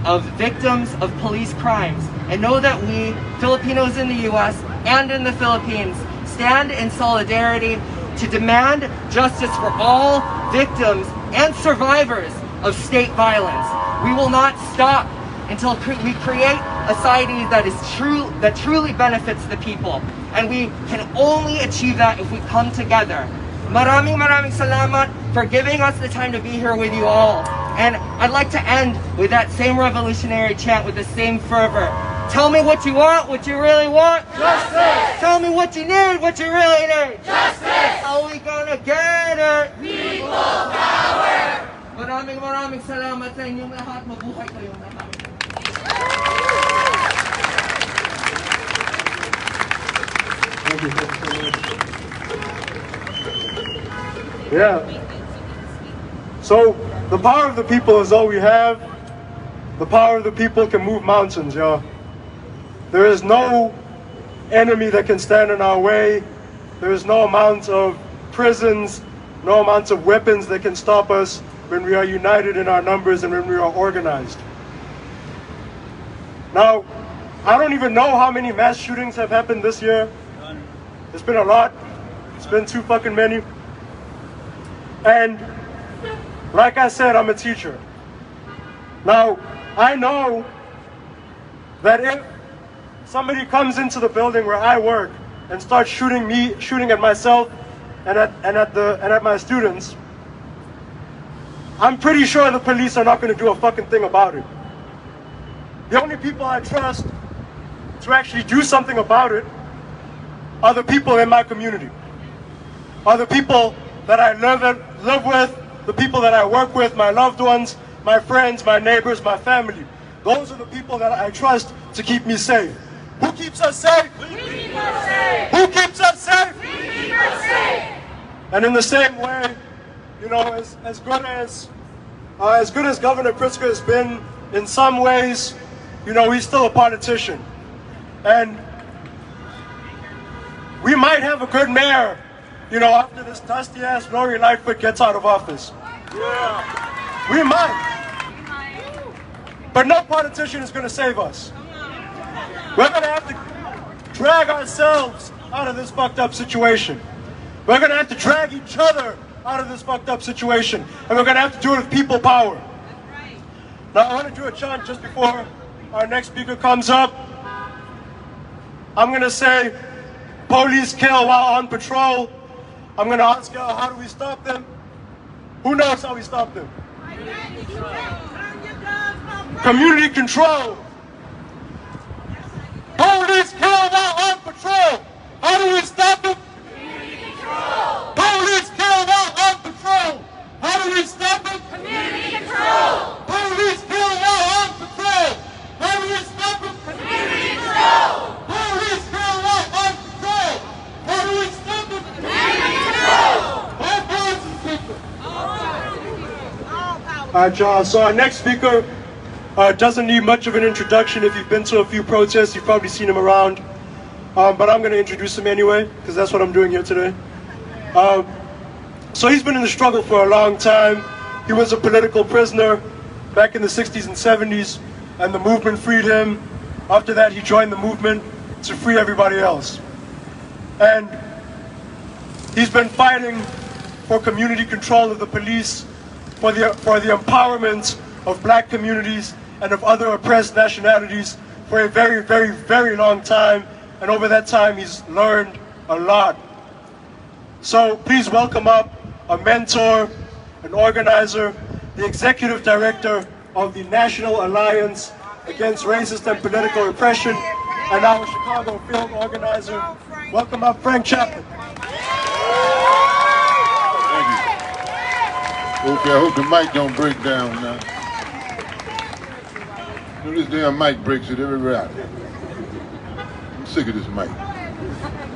of victims of police crimes and know that we, Filipinos in the US and in the Philippines, stand in solidarity to demand justice for all victims and survivors of state violence. We will not stop until we create a society that truly benefits the people. And we can only achieve that if we come together. Maraming salamat for giving us the time to be here with you all. And I'd like to end with that same revolutionary chant with the same fervor. Tell me what you want, what you really want. Justice! Tell me what you need, what you really need. Justice! How are we gonna get it? People power! Maraming salamat sa inyong lahat. Mabuhay kayong lahat. Yeah. So the power of the people is all we have. The power of the people can move mountains, y'all. There is no enemy that can stand in our way. There is no amount of prisons, no amounts of weapons that can stop us when we are united in our numbers and when we are organized. Now, I don't even know how many mass shootings have happened this year. It's been a lot. It's been too fucking many. And like I said, I'm a teacher. Now, I know that if somebody comes into the building where I work and starts shooting at myself and at my students, I'm pretty sure the police are not going to do a fucking thing about it. The only people I trust to actually do something about it are the people in my community, are the people that I live with, the people that I work with, my loved ones, my friends, my neighbors, my family. Those are the people that I trust to keep me safe. Who keeps us safe? We keep us safe. Who keeps us safe? We keep us safe. And in the same way, you know, as good as Governor Pritzker has been in some ways, you know, he's still a politician. And we might have a good mayor, you know, after this dusty-ass Lori Lightfoot gets out of office. We might. But no politician is going to save us. We're going to have to drag ourselves out of this fucked up situation. We're going to have to drag each other out of this fucked up situation. And we're going to have to do it with people power. Now, I want to do a chant just before our next speaker comes up. I'm going to say, police kill while on patrol. I'm going to ask y'all, how do we stop them? Who knows how we stop them? Community control. Police kill while on patrol. How do we stop them? Community control. Police kill while on patrol. How do we stop them? Community control. Police kill while on patrol. How do we stop them? Community control. Police kill while on patrol. How do we stop them? Community control. All powers to the people. All right, y'all. So our next speaker doesn't need much of an introduction. If you've been to a few protests, you've probably seen him around. But I'm going to introduce him anyway, because that's what I'm doing here today. So he's been in the struggle for a long time. He was a political prisoner back in the 60s and 70s, and the movement freed him. After that, he joined the movement to free everybody else. And he's been fighting for community control of the police, for the empowerment of black communities and of other oppressed nationalities for a very, very, very long time. And over that time, he's learned a lot. So please welcome up a mentor, an organizer, the executive director of the National Alliance Against Racist and Political Repression, and our Chicago field organizer. Welcome up Frank Chaplin. Thank you. Okay, I hope the mic don't break down now. This damn mic breaks it every rally. I'm sick of this mic.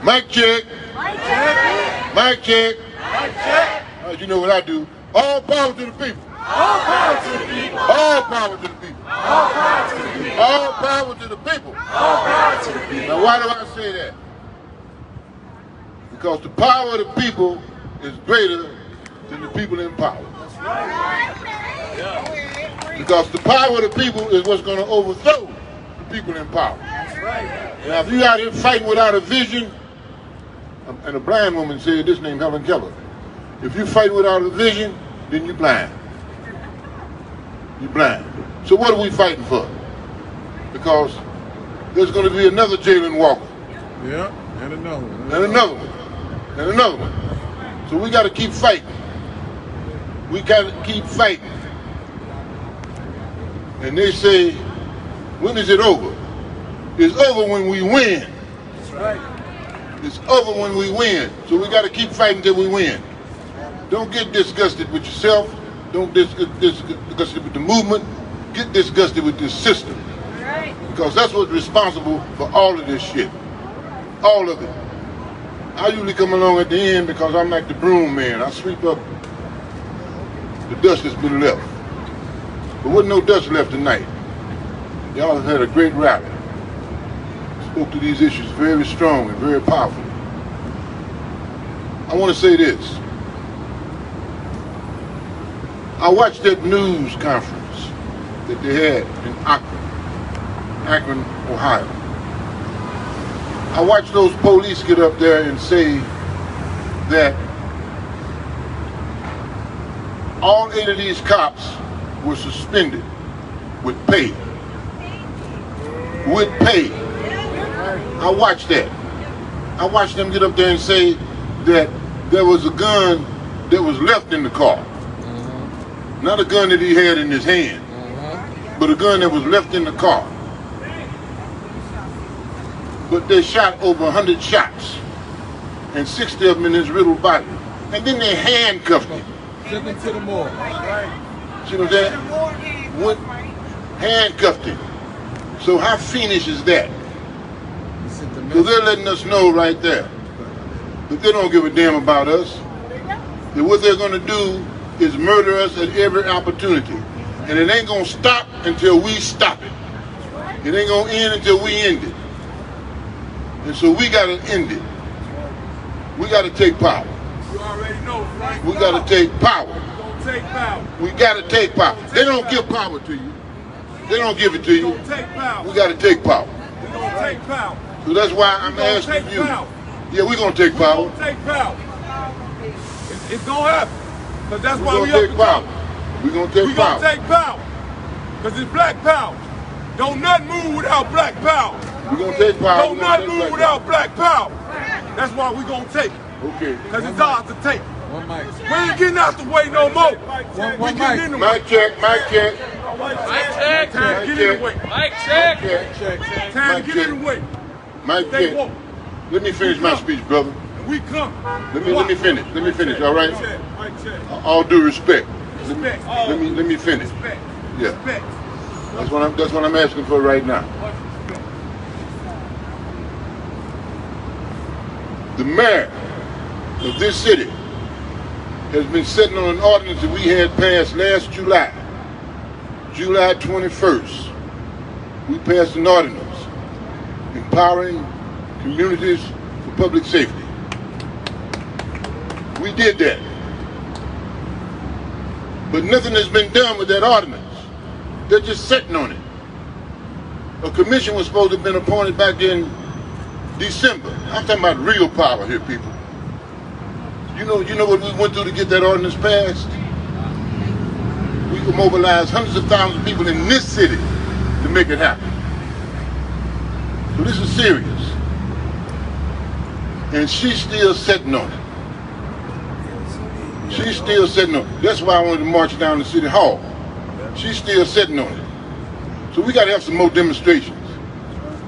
Mic check. Mic check. Mic check. Mic check. All right, you know what I do. All power to the people. All power to the people. All power to the people. All power to the people. All power to the people. All power to the people. Now why do I say that? Because the power of the people is greater than the people in power. That's right. Yeah. Because the power of the people is what's going to overthrow the people in power. That's right. Now if you out here fighting without a vision, and a blind woman said this named Helen Keller, if you fight without a vision, then you're blind. You're blind. So what are we fighting for? Because there's going to be another Jayland Walker. Yeah, and another one. And another one. And another one. So we got to keep fighting. We got to keep fighting. And they say, when is it over? It's over when we win. That's right. It's over when we win. So we got to keep fighting till we win. Don't get disgusted with yourself. Don't get disgusted with the movement. Get disgusted with this system. Right. Because that's what's responsible for all of this shit. All of it. I usually come along at the end because I'm like the broom man. I sweep up the dust that's been left. But wasn't no dust left tonight. Y'all have had a great rally. Spoke to these issues very strong and very powerful. I want to say this. I watched that news conference that they had in Akron, Ohio. I watched those police get up there and say that all 8 of these cops were suspended with pay. With pay. I watched that. I watched them get up there and say that there was a gun that was left in the car. Not a gun that he had in his hand, but a gun that was left in the car. But they shot over 100 shots, and 60 of them in his riddled body. And then they handcuffed him. Took him to the morgue. See what I'm saying? Handcuffed him. So how fiendish is that? So they're letting us know right there that they don't give a damn about us. That what they're going to do is murder us at every opportunity. And it ain't gonna stop until we stop it. It ain't gonna end until we end it. And so we gotta end it. We gotta take power. You already know, Frank. We gotta take power. take power. We gotta take power. They don't give power to you. They don't give it to you. We gotta take power. We're gonna take power. So that's why I'm asking you. Yeah, we're gonna take power. We're gonna take power. It's gonna happen. Because that's why we take power. We're gonna take power. We're gonna take power. Because it's black power. Don't nothing move without black power. We're gonna take power. Don't nothing move without black power. That's why we're gonna take it. Okay. Because it's ours to take. One mic. We ain't getting out the way no more. One getting in the way. Mic check, mic check. Mic check. Time to get in the way. Mic check. Time to get in the way. Mic check. Let me finish my speech, brother. We come. Let me finish. Let me finish, all right? All due respect. Let me finish. Yeah. That's what I'm asking for right now. The mayor of this city has been sitting on an ordinance that we had passed last July, July 21st. We passed an ordinance empowering communities for public safety. We did that. But nothing has been done with that ordinance. They're just sitting on it. A commission was supposed to have been appointed back in December. I'm talking about real power here, people. You know what we went through to get that ordinance passed? We could mobilize hundreds of thousands of people in this city to make it happen. So this is serious. And she's still sitting on it. She's still sitting on it. That's why I wanted to march down to City Hall. She's still sitting on it. So we got to have some more demonstrations.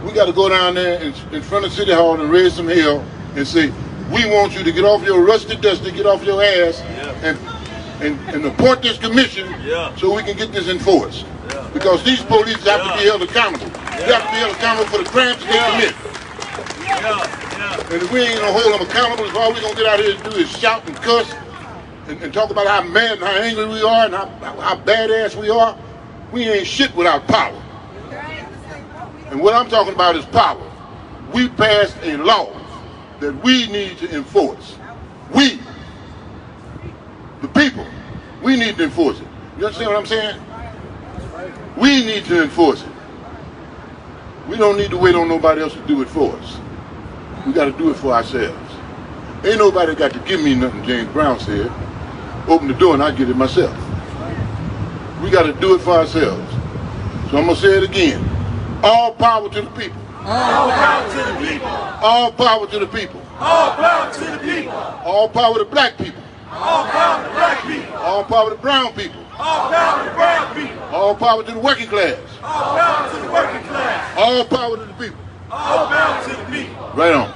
We got to go down there in front of City Hall and raise some hell and say, we want you to get off your rusty dusty, get off your ass, and appoint this commission so we can get this enforced. Because these police have to be held accountable. They have to be held accountable for the crimes that they commit. And if we ain't gonna hold them accountable, if all we're gonna get out here to do is shout and cuss and talk about how mad and how angry we are and how badass we are, we ain't shit without power. And what I'm talking about is power. We passed a law that we need to enforce. We, the people, we need to enforce it. You understand what I'm saying? We need to enforce it. We don't need to wait on nobody else to do it for us. We got to do it for ourselves. Ain't nobody got to give me nothing, James Brown said. Open the door and I get it myself. We got to do it for ourselves. So I'm going to say it again. All power to the people. All power to the people. All power to the people. All power to the people. All power to black people. All power to black people. All power to brown people. All power to brown people. All power to the working class. All power to the working class. All power to the people. All power to the people. Right on.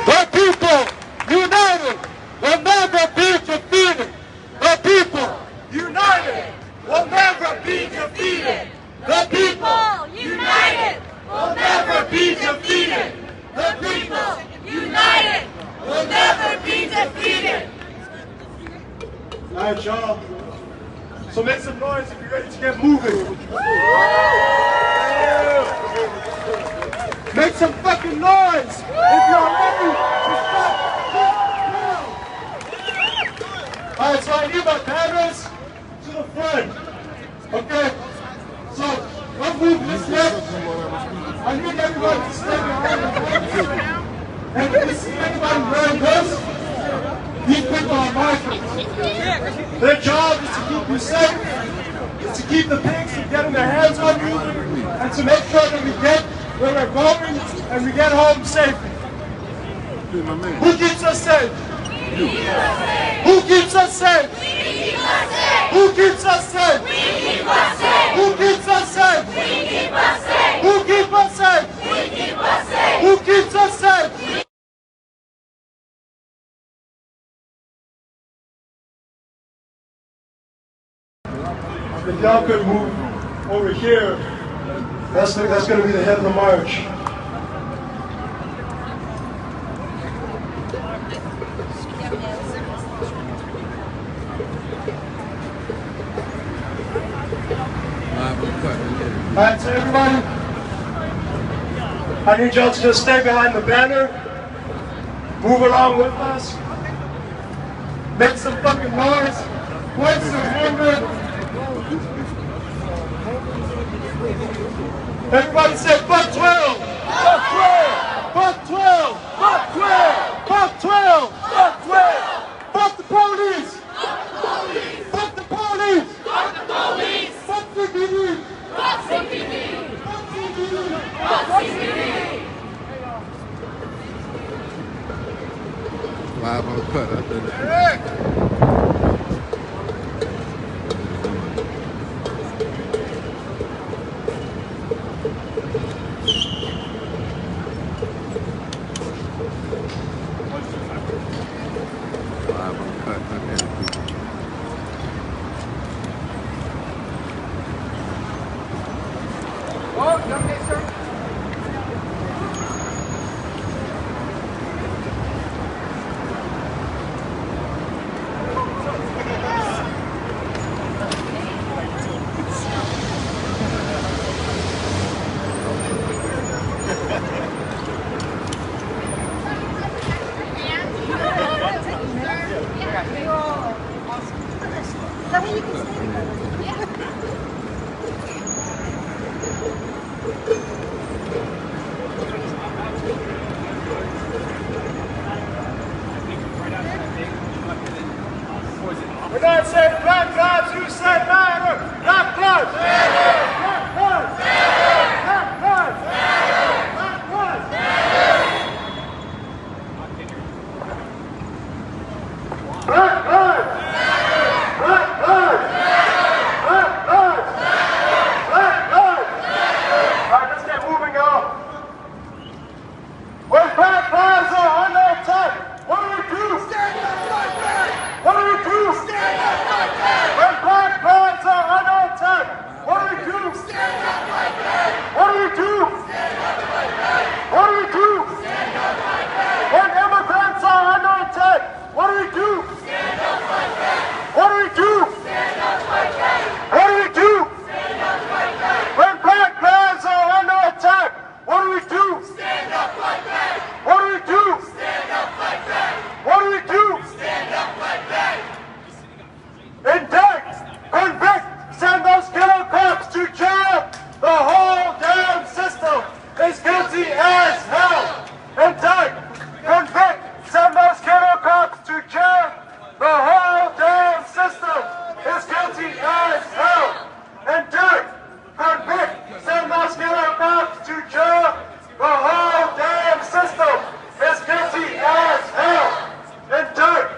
The people united will never be defeated. The people united will never be defeated. The people united will never be defeated. The people united will never be defeated. All right, y'all. So make some noise if you're ready to get moving. Make some fucking noise if you're ready to stop. All right, so I need my banners to the front. Okay? So, don't move this left. I need everybody to stay behind the banners. And if you see anybody wearing this, these people are markers. Their job is to keep you safe, is to keep the pigs from getting their hands on you, and to make sure that we get where we're going and we get home safely. Who keeps us safe? Who keeps us safe? Who keeps us safe? Who keeps us safe? Who keeps us safe? Who keeps us safe? If y'all could move over here, that's going to be the head of the march. Alright, so everybody, I need y'all to just stay behind the banner. move along with us. Make some fucking noise. Point some hunger. Everybody say fuck 12. Fuck 12. Fuck 12. Fuck 12. Fuck 12. Fuck 12. Fuck the police. Fuck the police. Fuck the police. Fuck CPD. Fuck CPD. Fuck CPD. Fuck CPD. Live on the cut. I think that. We're not saying Black Lives, you said matter. Black Lives. Black Lives. Black Lives. Black Lives. Black Lives. Black Lives. Black Lives. Black Lives. All right, let's get moving on. When Black Lives are under attack, what do we do? Stand up like that. What do we do? Stand up like that. When Black Lives are under attack, what do we do? Stand up like that. What do we do? Stand up like that. What do we do? Stand up like that. When immigrants are under attack, what do we do? Stand up like that. What do we do? Stand up like that. What do we do? Stand up like that. When Black Lives are under attack, what do we do? Stand up like that. What do we do? Stand up like that. What do we do? Stand up like that. Indict, convict, send those killer cops to jail. The whole damn system is guilty as hell. Indict, convict, send those killer cops to jail. The whole damn system is guilty as hell. Indict, convict, send those killer cops to jail. The whole damn system is guilty as hell. Indict,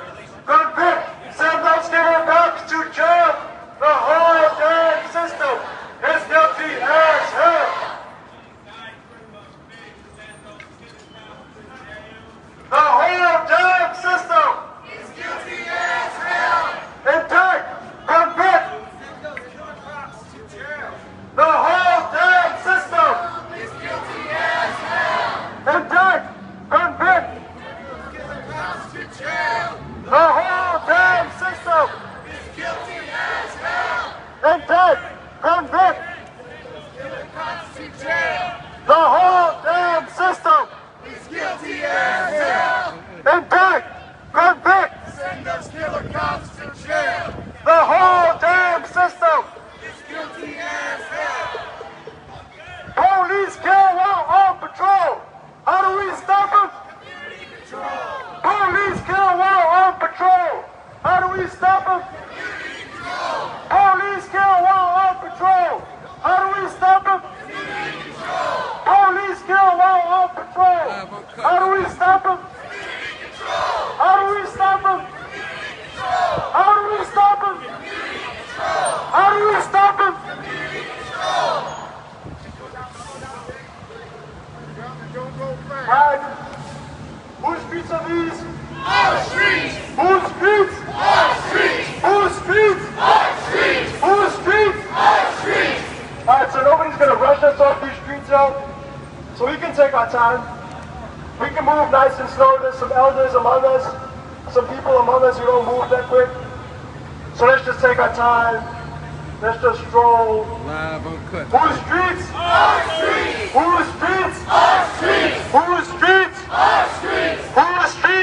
convict, send those killer cops to jail. The whole damn system is guilty as hell. The whole damn system is guilty as hell. Indict, convict. The whole damn system is guilty as hell. Indict, convict. The whole damn system is guilty as hell. Indict, convict. The whole damn system is guilty as hell. Indict, convict. Send those killer cops to jail. The whole damn system is guilty as hell. Police kill while on patrol. How do we stop them? Police kill while on patrol. How do we stop them? Police kill while on patrol. How do we stop them? Police kill while on patrol. How do we stop them? How do we stop them? How do we stop them? How do we stop them? Right. Whose streets are these? Our streets. Whose streets? Our streets. Whose streets? Our streets. Whose streets? Our streets. All right, so nobody's gonna rush us off these streets out, so we can take our time. We can move nice and slow. There's some elders among us, some people among us who don't move that quick. So let's just take our time. Let's just stroll. Live uncut. Whose streets? Our streets. Whose streets? Our streets. Whose streets? Our streets. Whose streets?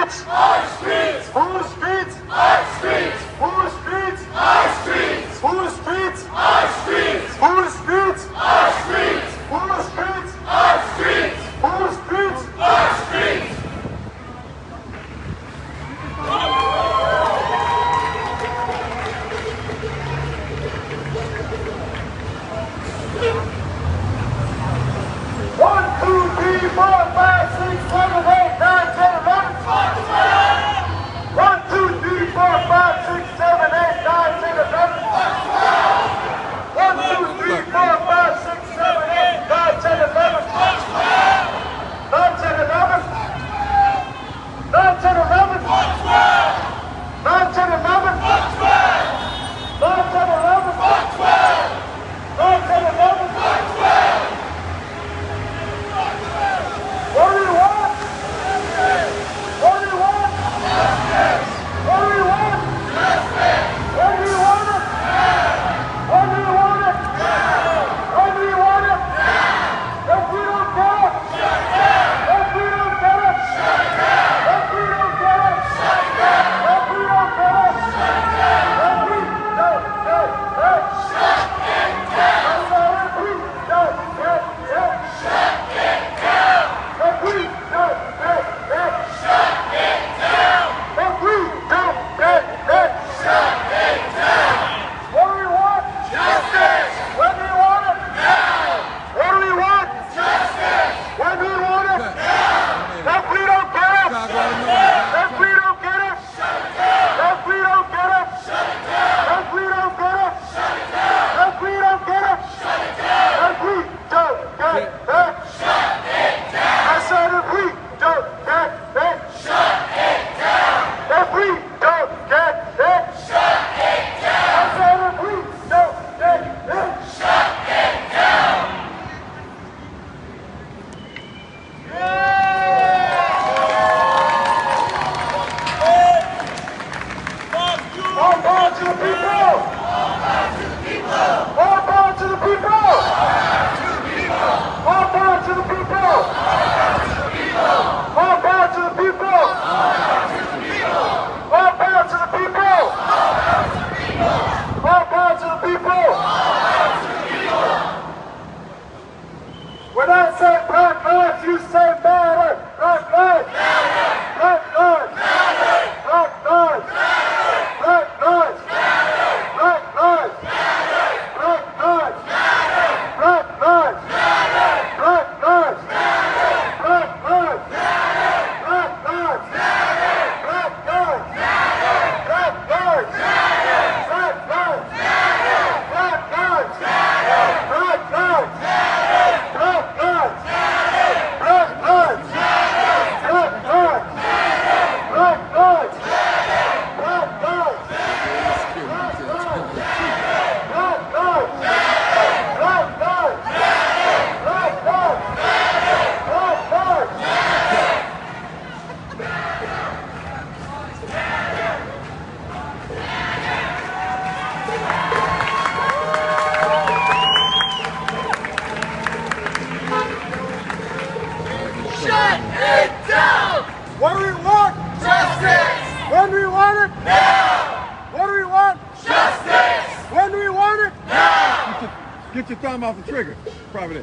Get your thumb off the trigger. Probably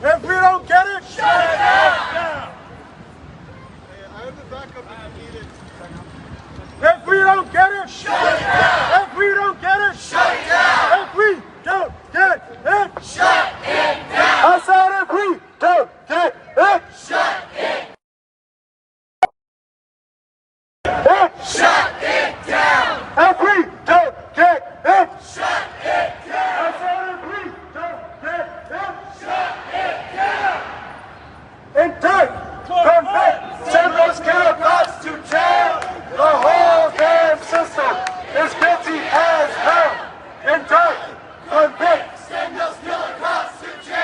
that. If we don't get it, shut it down. If we don't get it, shut it down. If we don't get it, shut it down. If we don't get it, shut it down. I said if we don't get it, shut it down. Shut it down. If we don't get it, shut it down. I said if we don't get it, shut it down. Indict, convict, send those counterparts to jail. The whole damn system is guilty as hell. Indict, convict, send those killer cops to jail.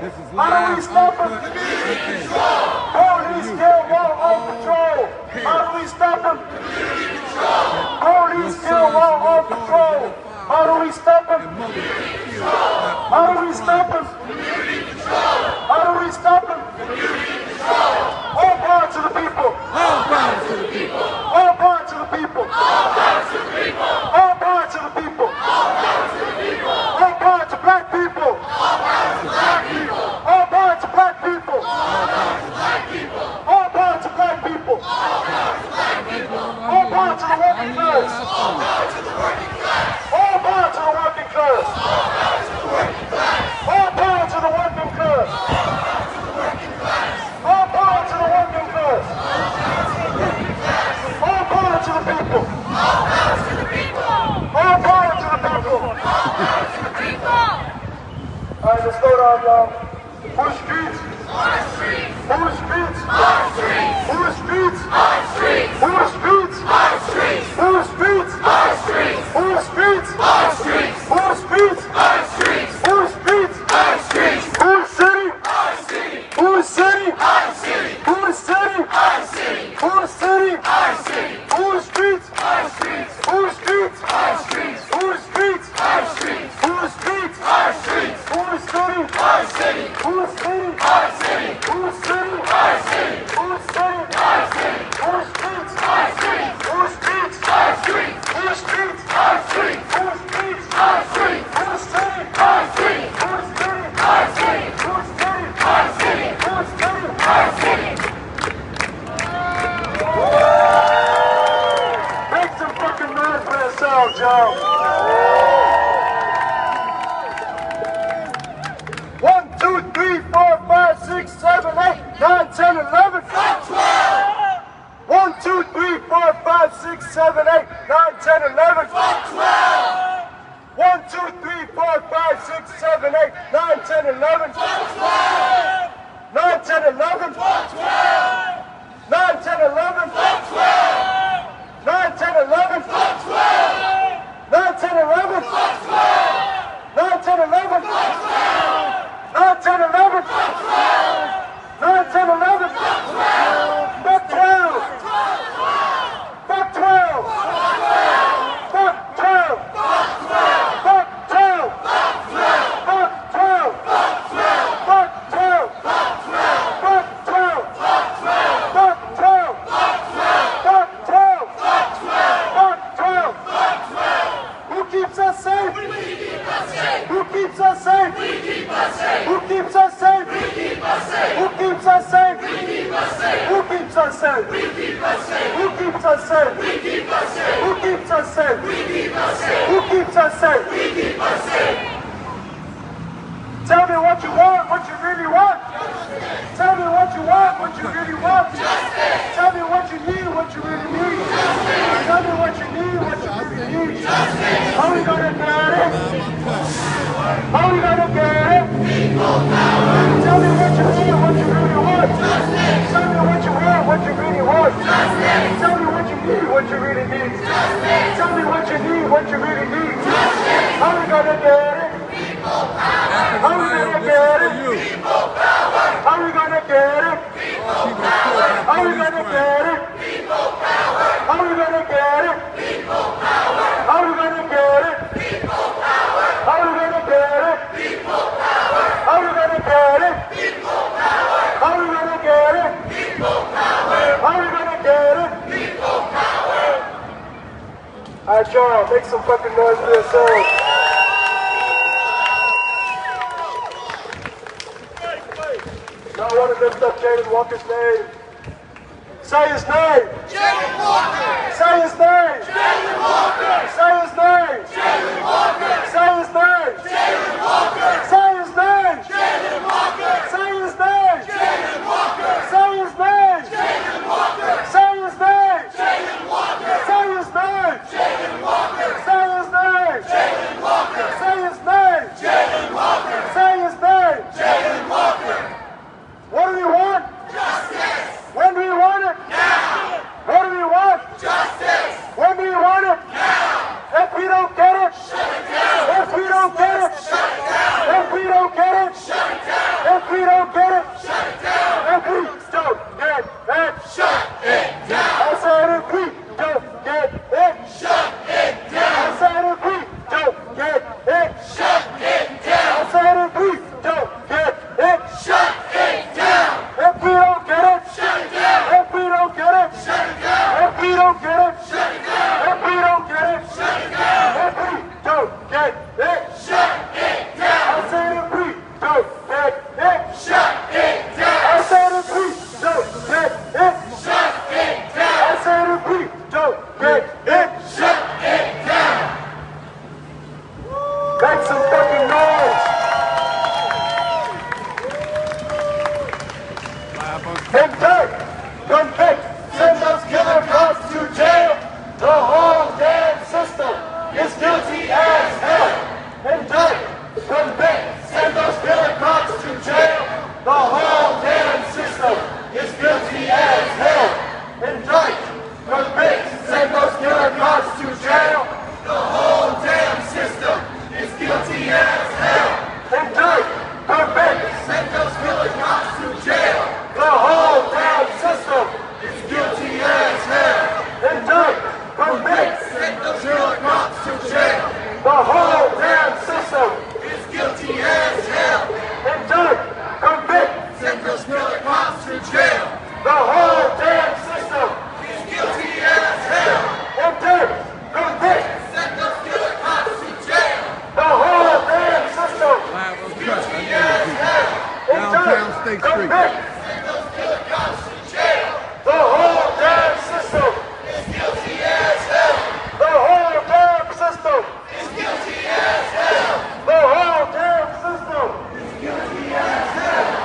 How do we stop them? Police kill while on patrol. How do we stop them? Police kill while on patrol. How do we stop them? How do we stop them? How do we stop them? All power to the people. All power to the people. All power to the people. All power to the people. All power to the people. All power to the people. All power to black people. All power to black people. All power to black people. All power to black people. All power to black people. All power to black people. All power to the working class. All power to the working class. All power to the working class. All power to the working class. All power to the working class. All power to the working class. All power to the people. All power to the people. All power to the people. All power to the people. All right, let's go down, y'all. Who streets? Our streets. Who streets? Our streets. Who streets? Our streets. Who streets? Our streets. Who streets? Our streets. Who streets? Our streets. Who streets? Our streets. Who streets? Our streets. Who city? Our city. Who city? Our city. Who city? Our city. Who city? Our city. Who streets? Our streets. Who streets? Our streets. Who streets? Our streets. Who streets? Our streets. Who city? Our city. Who city? Our city. Who city? Our city. Who city? Our city. Who streets? Our streets. Who streets? Our streets. Who streets? Our streets. Who streets? Our streets. Who city? Our city. Who city? Our city. Who city? Our city. Who city? Our city. Make some fucking noise for yourselves, y'all. 1, 2, 3, 4, 5, 6, 7, 8, 9, 10, 11. 1, 2, 3, 4, 5, 6, 7, 8, 9, 10, 11. 1, 2, 3, 4, 5, 6, 7, 8, 9, 10, 11. 9, 10, 11. 9, 10, 11. 9, 10, 11. 9, 10, 11. 9, 10, 11. 9, 10, 11. 9, 10, 11. Fuck 12. Fuck 12. Fuck 12. Fuck 12. Fuck 12. Fuck 12. Fuck 12. Fuck 12. Fuck 12. Fuck 12. Who keeps us safe? Who keeps us safe? Who keeps us safe? Who keeps us safe? Who keeps us safe? Who keeps us safe? Who keeps us safe? Who keeps us safe? Tell me what you want, what you really want. Tell me what you want, what you really want. Tell me what you need, what you really need. Tell me what you need, what you really need. How we gonna get it? How we gonna get it? Tell me what you need, what you really want. Tell me what you want, what you really want. Tell me what you need, what you really need. Tell me what you need, what you really need. How we gonna get it? How we gonna get it? How we gonna get it? How we gonna get it? How we gonna get it? How we gonna get it? How we gonna get it? How we gonna get it? How we gonna get it? How we gonna get it? Alright, y'all, make some fucking noise for yourselves. Now I want to lift up Jayland Walker's name. Say his name. Jayland Walker. Say his name. Jayland Walker. Say his name. Jayland Walker. Say his name. Jayland Walker. Say his name. Jayland Walker. Say his name. Jayland Walker. Say his name. Jayland Walker. Say his name. Jayland Walker. Say his name. Jayland Walker. Say his name. Jayland Walker. Say his name. Jayland Walker. Say his name. Jayland Walker. What do we want? Justice. When do we want it? Now. What do we want? Justice. When do we want it? Now. If we don't get it, Shut it down. if we don't get it, Shut it down. if we If we don't get it, shut it down. If we don't get it, shut it down. I said if we don't get it, shut it down. I said if we don't get it, shut it down. I said if we don't get it, shut it down. If we don't get it, shut it down. If we don't get it, shut it down. If we don't get it, shut it down. If we don't get it, shut it down. If we don't get it, shut it down. I said if we don't get it, shut it down. I said if we don't get it, shut it down. I said if we don't get it, shut it down. Make some fucking noise. Indict, convict, send those killer cops to jail. The whole damn system is guilty as hell. Indict, convict, send those killer cops to jail. The whole damn system is guilty as hell. Indict, convict, send those killer cops to jail. The whole damn system is guilty as hell. Indict, convict, send those killer cops to jail. The whole damn system is guilty as hell. Indict, convict, send those killer cops to jail. The whole damn system is guilty as hell. Indict, convict, send those killer cops to jail. The whole damn system is guilty as hell. Indict, convict, send those killer cops to jail. The whole damn system is guilty as hell. Indict, convict, send those killer cops to jail. The whole damn system is guilty as hell. The whole damn system is guilty as hell. The whole damn system is guilty as hell.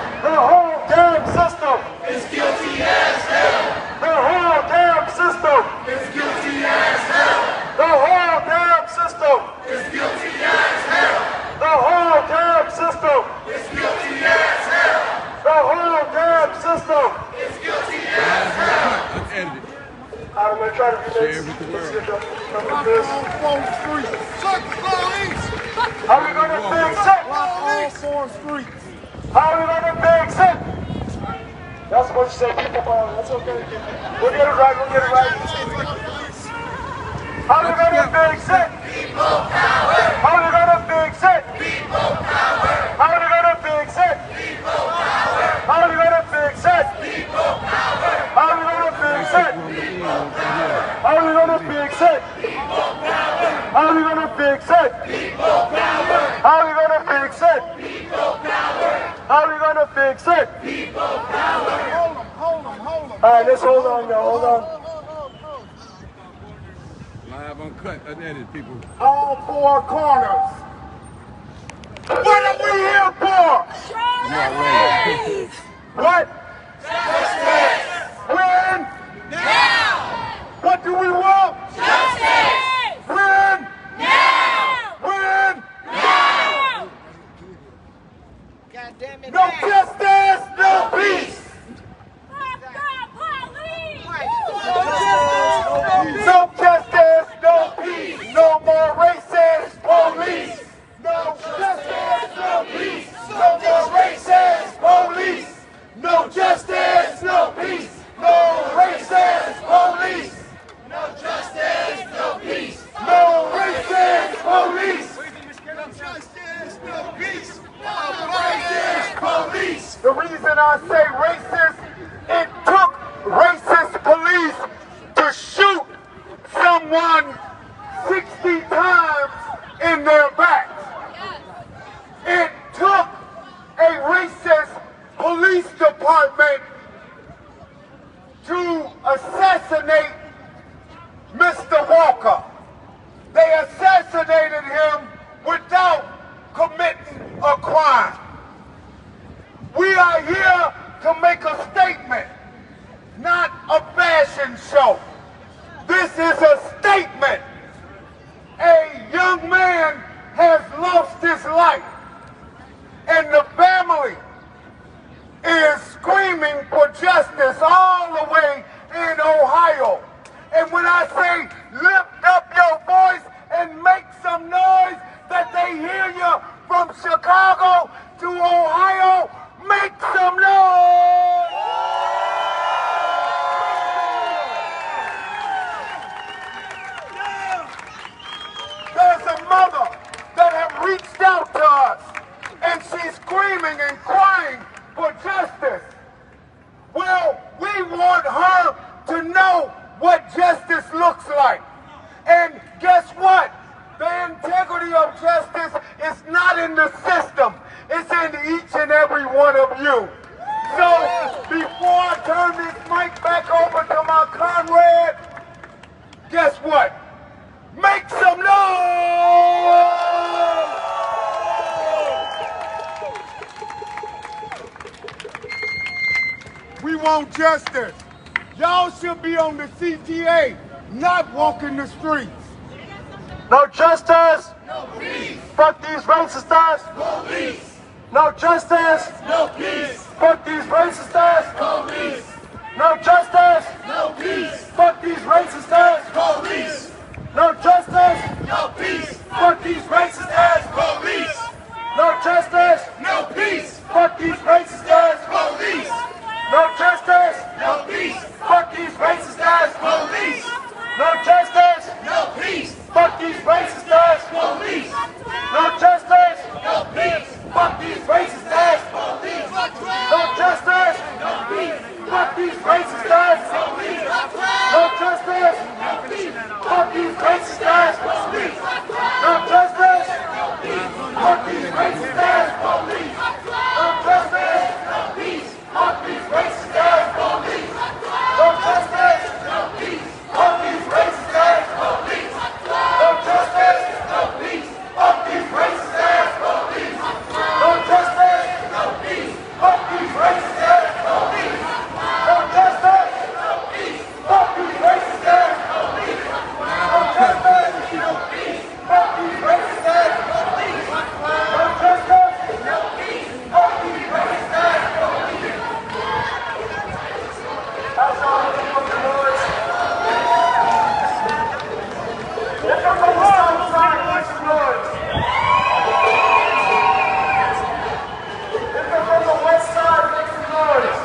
The whole damn system is guilty as hell. The whole damn system is guilty as hell. The whole damn system is guilty as hell. The whole damn system is guilty as hell. The whole damn system is guilty as hell. I'm going to try to do this. How are we going to fix it? How are we going to fix it? That's what you say, people power. That's okay. We'll get it right. We'll get it right. How are we going to fix it? People power. How are we going to fix it? People power. How are we going to fix it? People power. How are we going to fix it? People power. How are we going to fix it? People power. How are we going to fix it? People power. How are we going to fix it? People power. How are we going to fix it? People power. How are we going to fix it? People power. Hold them. All right, let's hold on now. Hold on. Live, uncut, unedited, people. All four corners. What are we here for? Justice! What? Justice! When? Now! What do we want? Justice! When? Now! When? Now! God damn it. No justice, no peace. Fuck the police! No justice, no peace. No more racist police. No justice, no peace. No more racist police. No justice, no peace. No racist police. No justice, no peace. No racist police. No justice, no peace. No racist police. The reason I say racist, it took racist police to shoot someone 60 times in their backs. It took a racist police department to assassinate Mr. Walker. They assassinated him without committing a crime. We are here to make a statement, not a fashion show. This is a statement. A young man has lost his life, and the family is screaming for justice all the way in Ohio. And when I say lift up your voice and make some noise that they hear you from Chicago to Ohio, make every one of you. So before I turn this mic back over to my comrade, guess what? Make some noise! We want justice. Y'all should be on the CTA, not walking the streets. No justice. No peace. Fuck these racist ass. Police. No justice. No peace. Fuck these racist ass. Police. No justice. No peace. Fuck these racist ass. Police. No justice. No peace. Fuck these racist ass. Police. No justice. No peace. Fuck these racist ass. Police. No justice. No peace. Fuck these racist ass. Police. No justice. No peace. Fuck these racist ass. Police. No justice. No peace. Fuck these racist ass. Police. No justice. No peace. Fuck these racist ass. Police. No justice. No peace. Fuck these racist ass. Police. No justice. No peace. Fuck these racist ass. Police. No justice. No peace. Fuck these racist ass. Police. No justice. No peace. Fuck these racist ass. Police. No justice. No peace. Fuck these racist ass. Police. No justice. No peace. Fuck these racist ass. Police. No justice. No peace. Fuck these racist ass. Police. No justice. No peace. Fuck these racist ass. Police. No justice. No peace. Fuck these racist ass. That's all I'm looking for the noise. Here comes the wrong side, make some noise. Here comes from the west side, make some noise.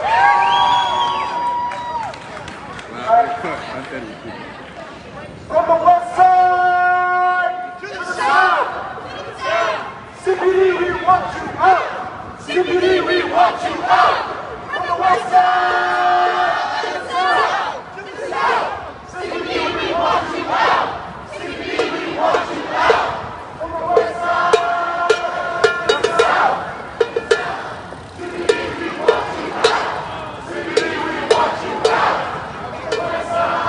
From the west side to the south. CPD, we want you out. CPD, we want you out. From the west side to the south. CPD, we want you out. CPD, we want you out. From the west side to the south. CPD, we want you out. CPD, we want you out. From the west side.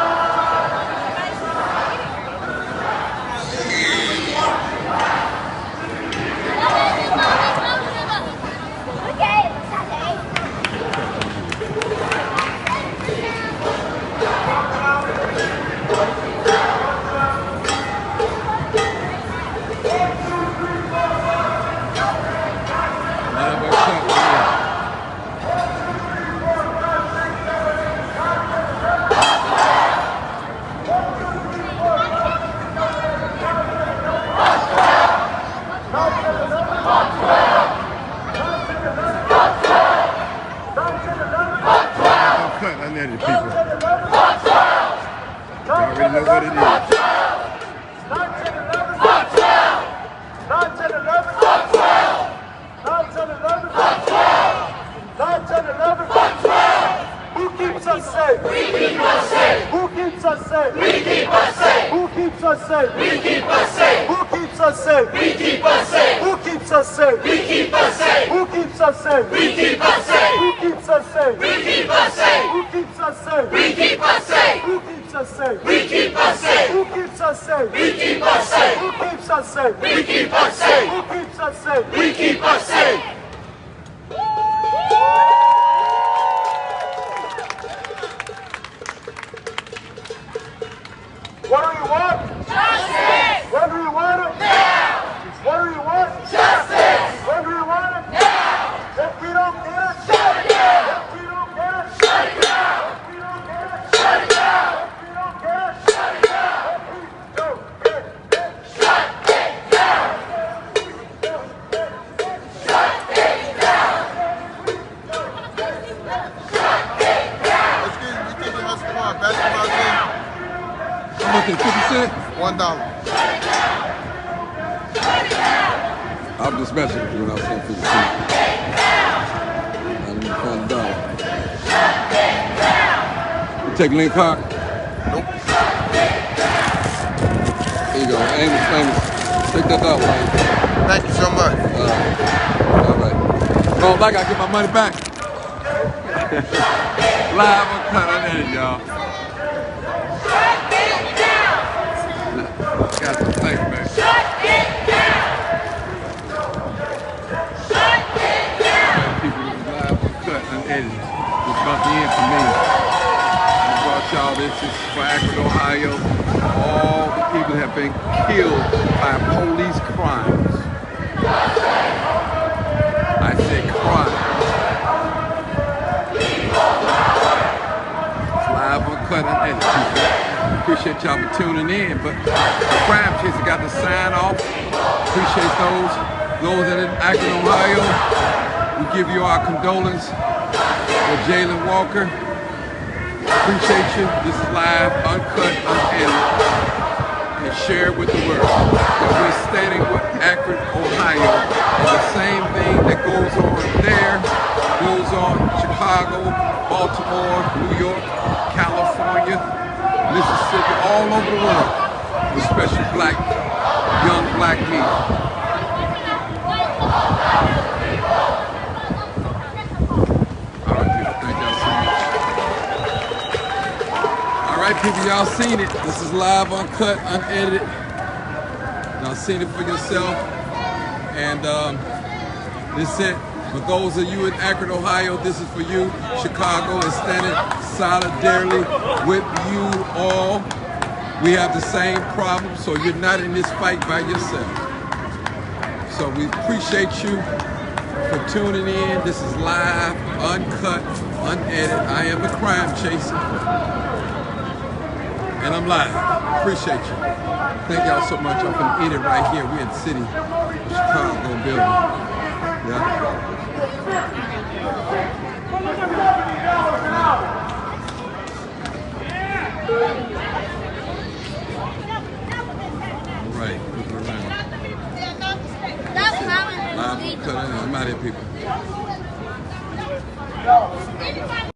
I know the people. You already know what it is. 9/11. Who keeps us safe? We keep us safe. Who keeps us safe? We keep us safe. Who keeps us safe? We keep us safe. Who keeps us safe? We keep us safe. Who keeps us safe? We keep us safe. Who keeps us safe? We keep us safe. Who keeps us safe? We keep us safe. Who keeps us safe? We keep us safe. Who keeps us safe? We keep us safe. Who keeps us safe? We keep us safe. Who keeps us safe? We keep us safe. Who keeps us safe? We keep us safe. What do you want? Justice! When do you want it? Now! What do you want? Justice! When do you want it? Now! If we don't get it, shut it down! If we don't get it, shut it down! If we don't get it, shut it down! If we don't get it, shut it down! If we don't get it, shut it down! Shut it down! Let's get the Hustle Squad basketball team. How much is 50 cents? $1. I'm just messing with you when I was saying 50 cents. I need to find $1. You take Link Hawk? Nope. There you go. Amos. Take that out, man. Thank you so much. All right. Oh, I gotta get my money back. Live uncut unedited, y'all. Got some things, man. Shut it down! Shut it down! People who live uncut unedited. It's about the end for me. I brought y'all this. This is for Akron, Ohio. All the people have been killed by police crimes. I said crime. It's live uncut unedited. Appreciate y'all for tuning in, but the Crime Chaser got to sign off. Appreciate those in Akron, Ohio. We give you our condolence for Jalen Walker. Appreciate you. This is live, uncut, unedited, and share it with the world. We're standing with Akron, Ohio, and the same thing that goes on there goes on in Chicago, Baltimore, New York, California, Mississippi, all over the world, especially young black men. All right, people, thank y'all so much. All right, people, y'all seen it. This is live, uncut, unedited. Y'all seen it for yourself. And this is it. For those of you in Akron, Ohio, this is for you. Chicago is standing solidarily with you all. We have the same problem, so you're not in this fight by yourself. So we appreciate you for tuning in. This is live, uncut, unedited. I am the Crime Chaser, and I'm live. Appreciate you. Thank y'all so much. I'm gonna end it right here. We're in the city of Chicago building. Yeah. All right, looking around. Live, cut in. I'm out here, people.